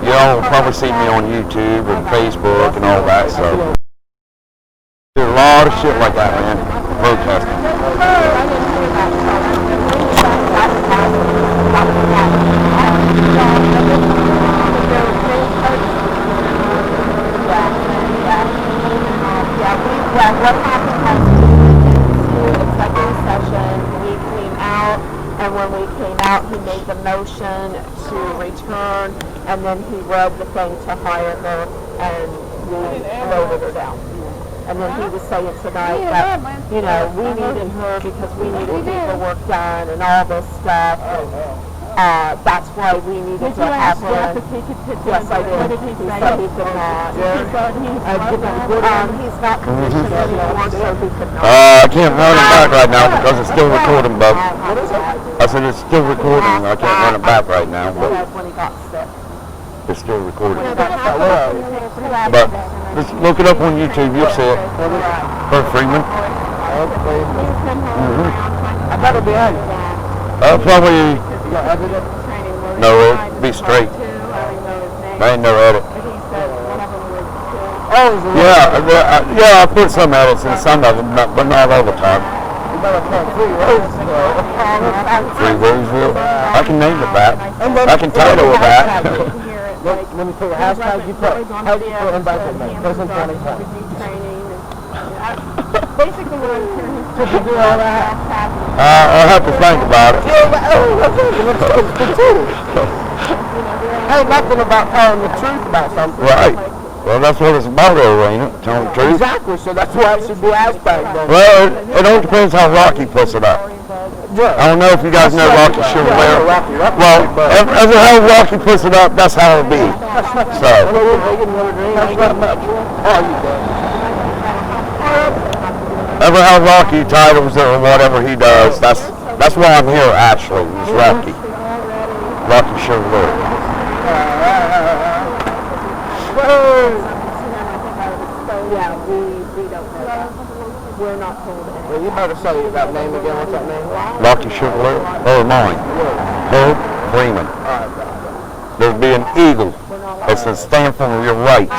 y'all will probably see me on YouTube and Facebook and all that, so. There's a lot of shit like that, man. Protesting. What happened was executive session, we came out, and when we came out, he made the motion to return, and then he read the thing to hire her, and we voted her down. And then he was saying tonight that, you know, we needed her because we needed paperwork done and all this stuff. That's why we needed to have her. Yes, I did. He said he could not. He's not commissioned anymore, so he could not. I can't run it back right now because it's still recording, Bub. I said it's still recording. I can't run it back right now, but When he got sick. it's still recording. But just look it up on YouTube. You'll see it. For Freeman. I better be on. Probably. No, it'd be straight. I ain't never had it. Yeah, I put some edits in some of them, but not all the time. Free Roseville. I can name it that. I can title it that. When you put your hashtag, you put, how do you put in back in there? Prison 2020. Basically, what I'm hearing Did you do all that? I'll have to think about it. Hey, nothing about telling the truth about something. Right. Well, that's what it's about, though, ain't it? Telling the truth. Exactly, so that's why it should be hashtag. Well, it all depends how Rocky puts it up. I don't know if you guys know Rocky Chevalier. Well, every how Rocky puts it up, that's how it'll be. So. Ever how Rocky titles it or whatever he does, that's why I'm here actually, is Rocky. Rocky Chevalier. Yeah, we don't know that. We're not told it. Well, you better say that name again. What's that name? Rocky Chevalier? Oh, mine. Herb Freeman. There'll be an eagle that says stand for your rights.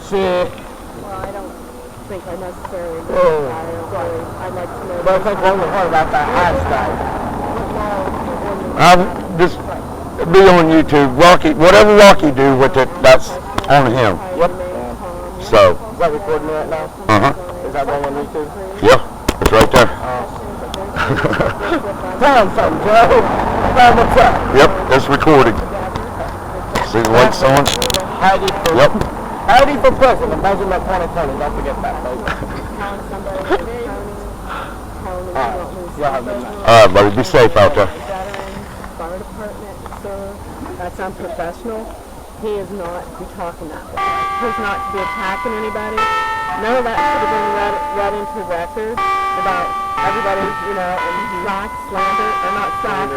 Shit. Well, I don't think I necessarily know. I'd like to know. But I think one part about that hashtag. I'll just be on YouTube. Rocky, whatever Rocky do with it, that's on him. Yep. So. Is that recording right now? Is that one on YouTube? Yeah, it's right there. Tell him something, Joe. Tell him what's up. Yep, it's recorded. See the lights on? Heidi for, yep. Heidi for president. Measurement 2020. Don't forget that, baby. Alright, buddy. Be safe out there. Fire department, sir. That's unprofessional. He is not to be talking that way. He's not to be attacking anybody. None of that should have been read into record about everybody, you know, and sack, slander, or not sack,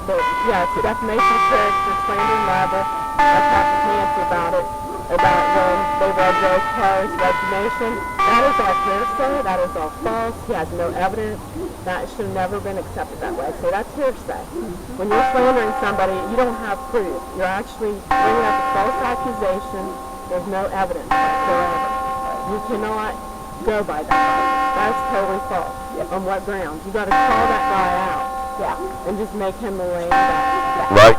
but yeah, it's defamation of character, slander, and libel. That's Captain Nancy about it, about when they read Joe Carr's resignation. That is all hearsay. That is all false. He has no evidence. That should have never been accepted that way. So that's hearsay. When you're slandering somebody, you don't have proof. You're actually bringing up a false accusation. There's no evidence whatsoever. You cannot go by that. That's totally false. On what grounds? You got to call that guy out. Yeah. And just make him the lame guy. Right.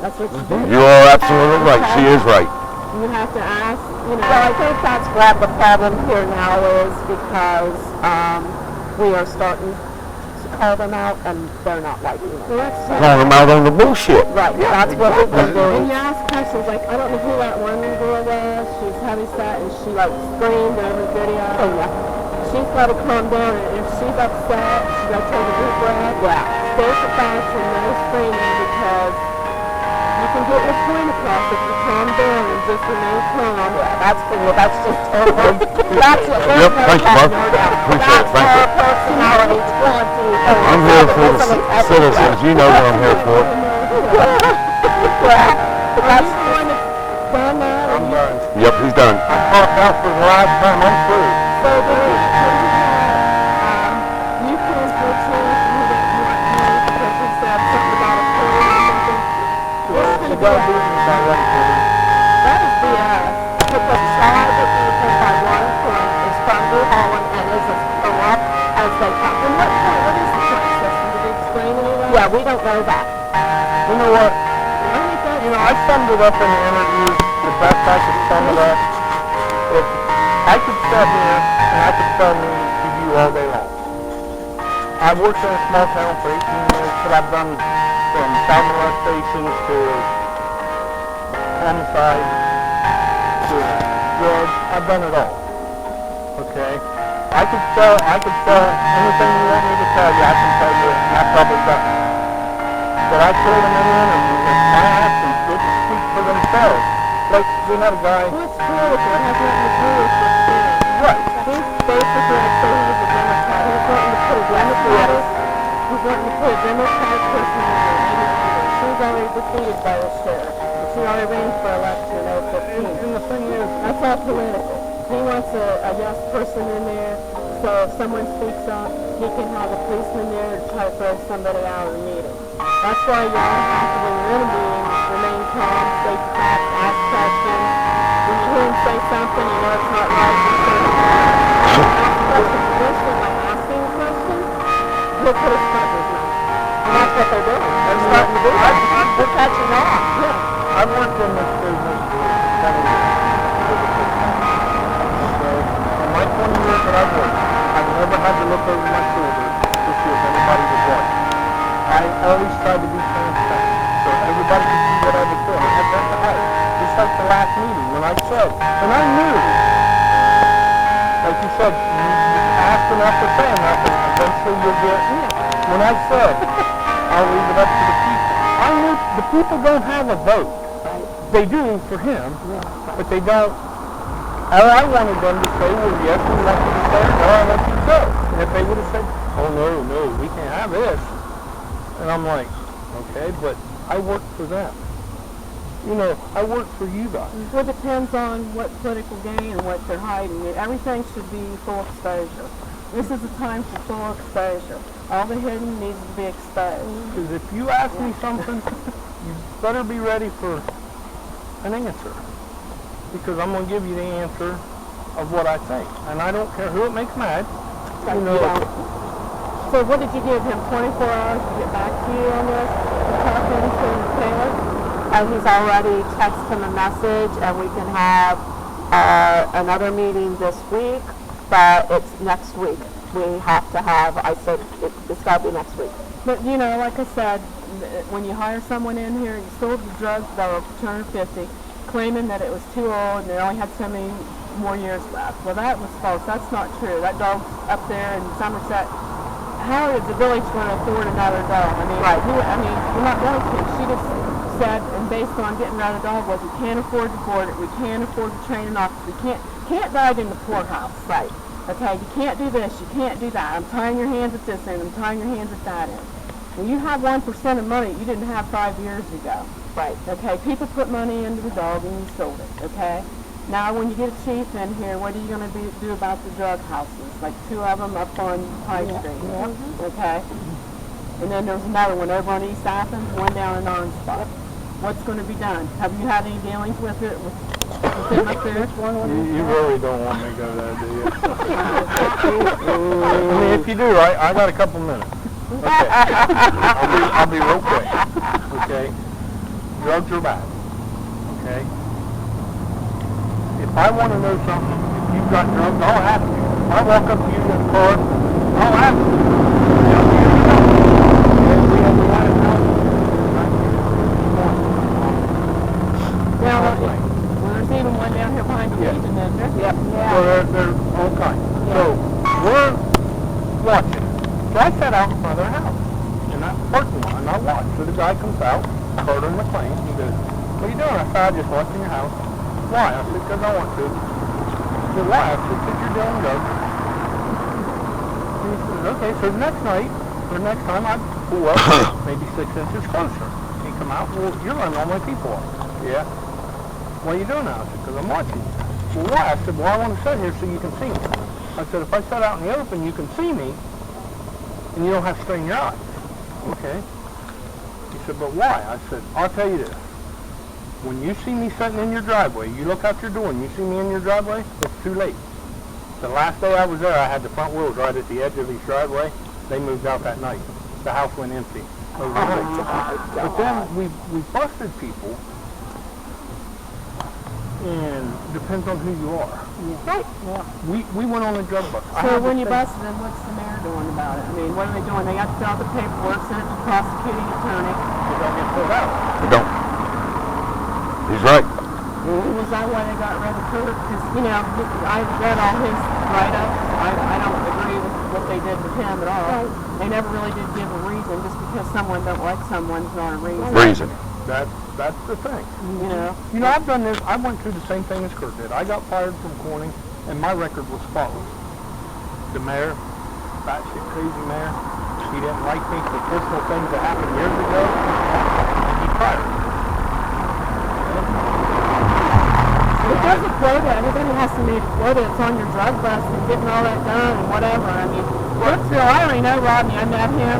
That's what you do. You are absolutely right. She is right. You have to ask, you know. Well, I think that's what the problem here now is because we are starting to call them out and they're not liking it. Well, calling them out on the bullshit. Right, that's what we've been doing. And you ask questions like, I don't know who that one girl was. She's heavy set and she like screamed in every video. Oh yeah. She's got to calm down, and if she's upset, she's got to take a deep breath. Yeah. Stay the fast and no screaming because you can get the point across if you calm down and just remain calm. That's cool. That's just totally. That's what we're Yep, thank you, Mark. Appreciate it, thank you. personality 20. I'm here for the citizens. You know what I'm here for. That's going to done now. I'm done. Yep, he's done. I parked out for the last time. I'm through. So you can go to you don't want me because you said something about a pool or something. You gotta do it directly. That is BS. Because the charge that you pay by 1 point is from New Holland and is as corrupt as they come. And what point? What is the point system? Did you explain anyway? Yeah, we don't know that. You know what? I summed it up in the interview the best I could sum it up. If I could sit here and I could sell me to you all day long. I've worked in a small town for 18 years, but I've done from child molestations to homicide to drugs. I've done it all. Okay? I could sell anything you want me to tell you, I can tell you, and I probably done it. But I told him in the interview that my actions would speak for themselves. Like, we had a guy... What's political? It has nothing to do with what's there. Right. He's basically like saying he's a Democrat. He's wanting to put a Democratic, he's wanting to put a Democratic person in there. She's already defeated by the sheriff. She already ran for election in 2015. And the thing is, that's all political. He wants a yes person in there, so if someone speaks up, he can have a policeman there to try to throw somebody out of the meeting. That's why you all have to, when you're in a meeting, remain calm, stay back, ask questions. When you hear him say something, you know it's not right, you say, ask questions initially by asking a question, he'll put his foot in his mouth. And that's what they're doing. They're starting to do that. They're catching on. Yeah. I've worked in this business for 7 years. In my 20 years that I've worked, I've never had to look over my shoulder to see if anybody was watching. I always try to be transparent, so everybody can see what I was doing. I had that to hide. Just like the last meeting when I said, and I knew, like you said, you ask enough to say enough, and eventually you'll get, when I said, I'll leave it up to the people. I knew the people don't have a vote. They do for him, but they don't. All I wanted them to say was, yes, we want you to say it, no, I want you to go. And if they would have said, oh, no, we can't have this. And I'm like, okay, but I work for them. You know, I work for you guys. Well, it depends on what political gain and what they're hiding. Everything should be full exposure. This is a time for full exposure. All the hidden needs to be exposed. Because if you ask me something, you better be ready for an answer. Because I'm going to give you the answer of what I think. And I don't care who it makes mad. You know, so what did you give him, 24 hours to get back to you on this? To talk to Taylor? And he's already texted him a message, and we can have another meeting this week, but it's next week. We have to have, I said, it's got to be next week. But, you know, like I said, when you hire someone in here, you sold the drugs that were turned 50, claiming that it was too old and they only had so many more years left. Well, that was false. That's not true. That dog's up there in Somerset. How is the village going to afford another dog? I mean, we're not going to. She just said, and based on getting rid of the dog, was we can't afford to board it. We can't afford to train an officer. We can't dive in the poorhouse. Right. Okay, you can't do this. You can't do that. I'm tying your hands at this end. I'm tying your hands at that end. When you have 1% of money you didn't have 5 years ago. Right. Okay, people put money into the dog and you sold it. Okay. Now, when you get a chief in here, what are you going to do about the drug houses? Like 2 of them up on High Street. Okay? And then there's another one over on East Athens, one down in Orange Spot. What's going to be done? Have you had any dealings with it? With them up there? You really don't want me to go there, do you? I mean, if you do, I got a couple minutes. Okay. I'll be real quick. Okay? Drugs are bad. Okay? If I want to know something, if you've got drugs, I'll ask you. I'll walk up to you in the car, I'll ask you. Now, there's even one down here behind the Legion, isn't there? Yep. Yeah. So there's all kinds. So we're watching. So I sat out in front of their house in that parking lot, and I watched. So the guy comes out, Carter McLean, he goes, what are you doing? I said, I'm just watching your house. Why? I said, because I want to. He said, why? I said, because you're doing drugs. He says, okay, so the next night, or next time, I'd pull up maybe 6 inches closer. He'd come out, well, you're running all my people off. Yeah. What are you doing now? I said, because I'm watching you. Well, why? I said, well, I want to sit here so you can see me. I said, if I sit out in the open, you can see me, and you don't have to strain your eyes. Okay. He said, but why? I said, I'll tell you this. When you see me sitting in your driveway, you look out your door and you see me in your driveway, it's too late. The last day I was there, I had the front wheels right at the edge of his driveway. They moved out that night. The house went empty overnight. But then we busted people, and depends on who you are. Right. Yeah. We went on a drug bust. So when you busted them, what's the mayor doing about it? I mean, what are they doing? They got to fill out the paperwork, send it to the prosecuting attorney. They don't get filled out. They don't. He's right. Was that why they got rid of Kurt? Because, you know, I read all his write-ups. I don't agree with what they did with him at all. Right. They never really did give a reason. Just because someone don't like someone's not a reason. That's the thing. You know, I've done this. I went through the same thing as Kurt did. I got fired from Corning, and my record was spotless. The mayor, batshit crazy mayor, he didn't like me for personal things that happened years ago, and he fired me. if there's a quota, everybody has to meet a quota. It's on your drug bust and getting all that done and whatever. I mean, Brooksville, I already know Rodney. I met him.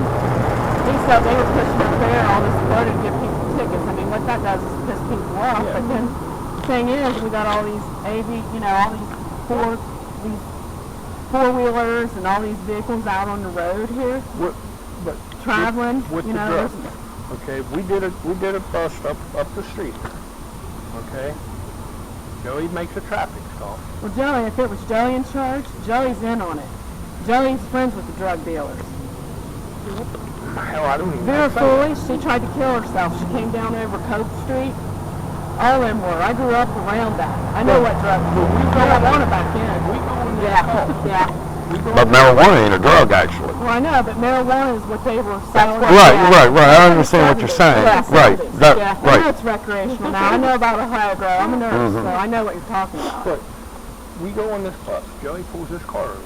He said they were pushing up there all this quota to give people tickets. I mean, what that does is piss people off. Yeah. But then the thing is, we got all these AV, you know, all these four-wheelers and all these vehicles out on the road here, traveling. With you the know, drugs. Okay, we did a bust up the street. Okay, Joey makes a traffic stop. Well, Joey, if it was Joey in charge, Joey's in on it. Joey's friends with the drug dealers. Hell, I don't even Vera know. Foolish, she tried to kill herself. She came down over Cope Street. All them were. I grew up around that. I know what drugs were. We go marijuana back in. We go in Yeah, yeah. But marijuana ain't a drug, actually. Well, I know, but marijuana is what they were selling. Right. I understand what you're saying. Yeah, Right. I know it's recreational now. I know about Ohio Grow. I'm a nurse, so I know what you're talking about. But we go on this bus. Joey pulls his car over.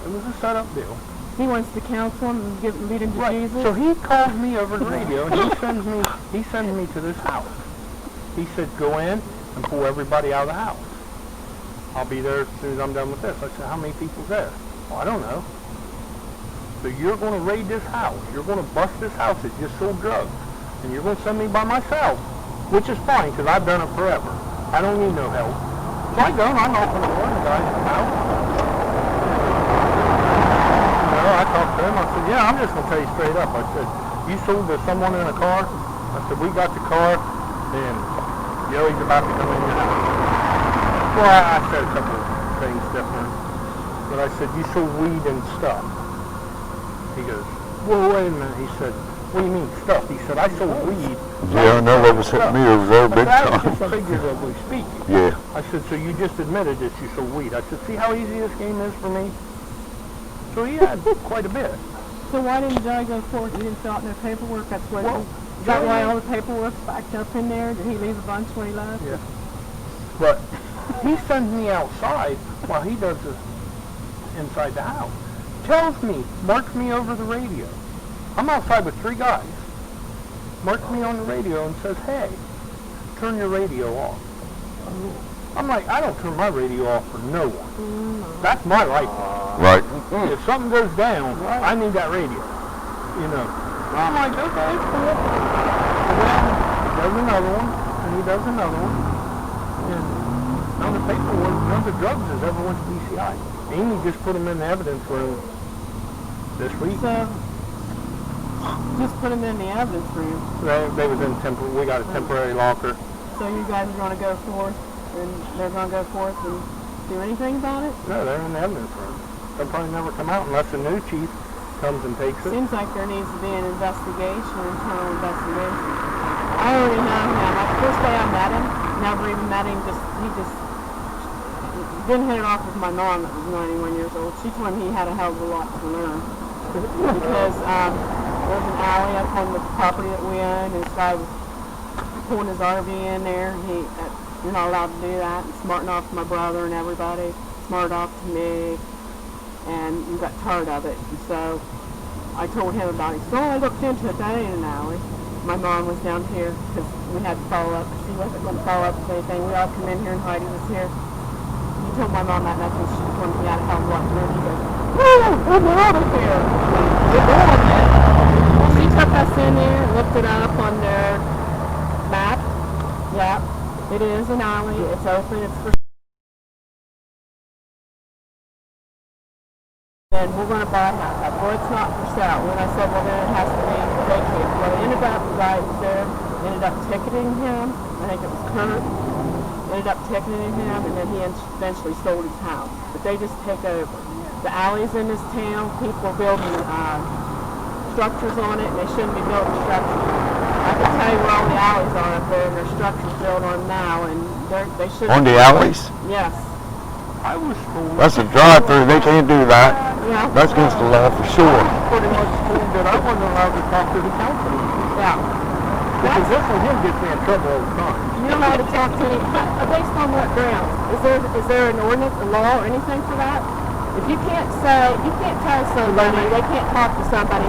It was a setup deal. He wants to counsel him and lead him to Jesus. So he calls me over the radio and he sends me to this house. He said, go in and pull everybody out of the house. I'll be there as soon as I'm done with this. I said, how many people's there? Well, I don't know. So you're going to raid this house. You're going to bust this house that just sold drugs. And you're going to send me by myself, which is fine because I've done it forever. I don't need no help. So I go and I knock on the door and the guy's in the house. I talked to him. I said, yeah, I'm just going to tell you straight up. I said, you sold to someone in a car? I said, we got the car, and Joey's about to come in your house. Well, I said a couple of things different. But I said, you sold weed and stuff. He goes, well, wait a minute. He said, what do you mean stuff? He said, I sold weed. Yeah, I know that was hitting me over there big time. time. Just figuratively speaking. Yeah. I said, so you just admitted that you sold weed. I said, see how easy this game is for me? So he had quite a bit. So why didn't Joey go forward? He didn't fill out no paperwork. That's what. Is that why all the paperwork's backed up in there? Did he leave a bunch when he left? Yeah. But he sends me outside while he does this inside the house. Tells me, marks me over the radio. I'm outside with 3 guys. Marks me on the radio and says, hey, turn your radio off. I'm like, I don't turn my radio off for no one. That's my life. Right. If something goes down, I need that radio. You know. I'm like, okay, cool. And then he does another one, and he does another one. And none of the paperwork, none of the drugs has ever went to BCI. Amy just put them in the evidence room this week. So, just put them in the evidence room. They was in we got a temporary locker. So you guys are going to go forth, and they're going to go forth and do anything about it? No, they're in the evidence room. They'll probably never come out unless a new chief comes and takes it. Seems like there needs to be an investigation, an internal investigation. I already know him. Like the first day I met him, never even met him, he just didn't hit it off with my mom that was 91 years old. She told him he had a hell of a lot to learn. Because there's an alley up on the property that we own, and this guy was pulling his RV in there. You're not allowed to do that. And smarting off to my brother and everybody, smarted off to me, and we got tired of it. And so I told him about it. So I looked into it. That ain't an alley. My mom was down here because we had to follow up because he wasn't going to follow up with anything. We all come in here and Heidi was here. He told my mom that, and that's when she told me out of hell what to do. He goes, "Oh, I'm out of here." She took us in there, looked it up on their map. Yeah, it is an alley. It's open. It's for. And we're going to buy a house. Well, it's not for sale. When I said, well, then it has to be vacated. Well, it ended up, the guy was there, ended up ticketing him. I think it was Kurt. Ended up ticketing him, and then he eventually sold his house. But they just take over. The alleys in this town, people are building structures on it, and they shouldn't be building structures. I can tell you where all the alleys are up there, and there's structures built on now, and they shouldn't. On the alleys? Yes. I was told. That's a drive-through. They can't do that. Yeah. That's against the law for sure. Pretty much told that I wasn't allowed to talk to the council. Yeah. Because this one here gets me in trouble all the time. You're allowed to talk to any, based on what grounds? Is there an ordinance, a law, or anything for that? If you can't tell somebody, they can't talk to somebody,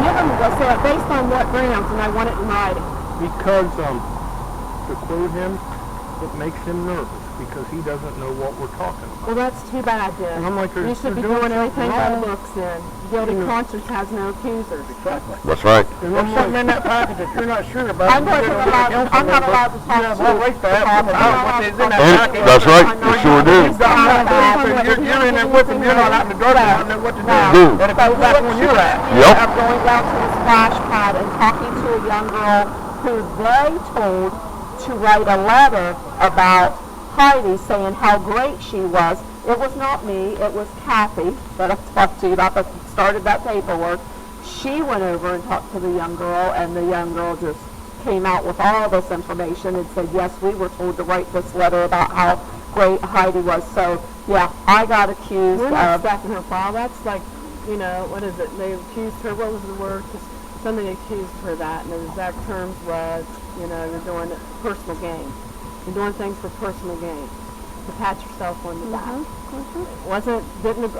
give them, say based on what grounds, and I want it in writing. Because, to quote him, it makes him nervous because he doesn't know what we're talking about. Well, that's too bad, then. And I'm like, you should be doing everything by the books, then. Guilty conscience has no accusers. Exactly. That's right. And there's something in that package that you're not sure about. I'm not allowed to talk to you. That's right. You sure do. You're in there with him. You're not out in the dark. You don't know what to do. But if I was back when you're at. Yep. I'm going down to the splash pad and talking to a young girl who they told to write a letter about Heidi, saying how great she was. It was not me, it was Kathy that I talked to you about that started that paperwork. She went over and talked to the young girl, and the young girl just came out with all this information and said, yes, we were told to write this letter about how great Heidi was. So, yeah, I got accused. We're not stacking her file. That's like, what is it? They accused her, what was the word? Somebody accused her of that, and the exact terms was, you're doing personal gain. You're doing things for personal gain, to pat yourself on the back.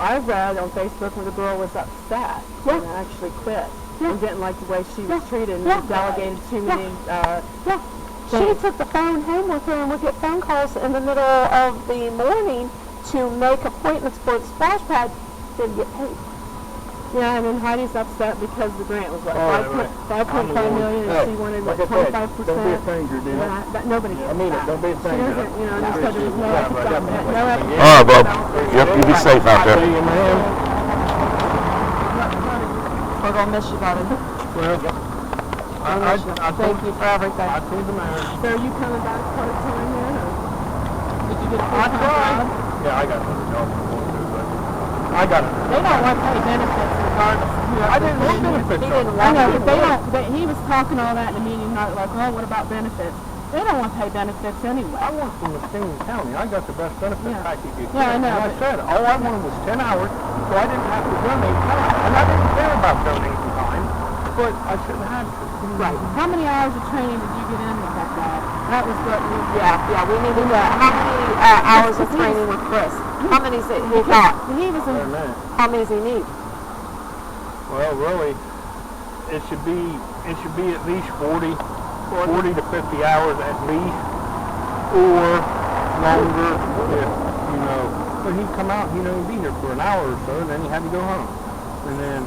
I read on Facebook when the girl was upset and actually quit and didn't like the way she was treated and was delegated too many She took the phone home with her and would get phone calls in the middle of the morning to make appointments for the splash pad, didn't get paid. Yeah, and then Heidi's upset because the grant was what, 5.5 million, and she wanted like 25%. Don't be a stranger, dude. Nobody gets I mean it. Don't be a She stranger. doesn't, they said there was no All right, Bob. Yep, you be safe out there. We're going to miss you, buddy. Well, Thank you for everything. I told the mayor. So are you coming back part-time then, or did you get a I full-time tried. job? Yeah, I got another job I'm going to, but I got it. They don't want to pay benefits regardless. I didn't want benefits. I know, but they don't. He was talking all that in the meeting, like, oh, what about benefits? They don't want to pay benefits anyway. I work in Muskegon County. I got the best benefit package you can. Yeah, I know. And I said, all I wanted was 10 hours, so I didn't have to donate time. And I didn't care about donating time, but I shouldn't have to. Right. How many hours of training did you get in with that guy? That was what we... Yeah, we needed that. How many hours of training with Chris? How many is it he got? He was in... How many does he need? Well, really, it should be at least 40 to 50 hours at least, or longer if, but he'd come out, he'd be here for an hour or so, and then he had to go home. And then,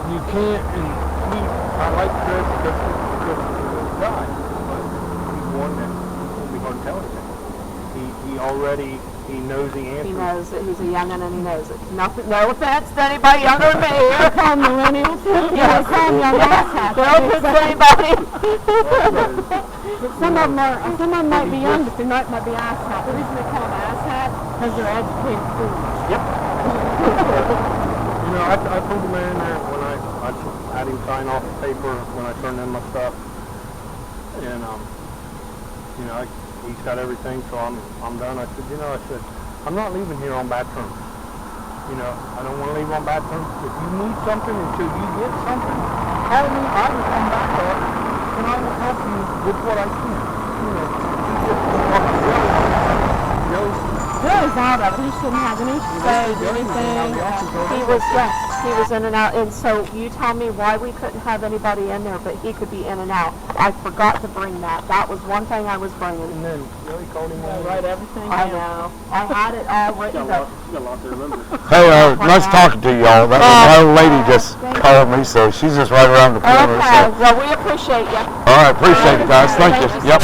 you can't, and I like Chris because he's a good guy, but he's one that won't be hard to tell anything. He knows the answer. He knows it. He's a young'un and he knows it. Nothing, no offense to anybody younger than me. I call them millennials. Yeah, I call them young asshats. No offense to anybody. Some of them might be young, but they might be asshats. The reason they call them asshats because they're educated fools. Yep. I told the man there when I had him sign off the paper when I turned in my stuff, and he's got everything, so I'm done. I said, I'm not leaving here on bad terms. I don't want to leave on bad terms. If you need something until you get something, call me. I will come back up. and I will help you with what I can. You know, Bill is out of it. He shouldn't have any say anything. He was in and out. And so you tell me why we couldn't have anybody in there, but he could be in and out. I forgot to bring that. That was one thing I was bringing. And then Billy called him and write everything. I know. I had it all written up. Hey, nice talking to y'all. That old lady just called me, so she's just right around the corner. Okay. So. Well, we appreciate you. All right, appreciate it, guys. Thank you. Yep.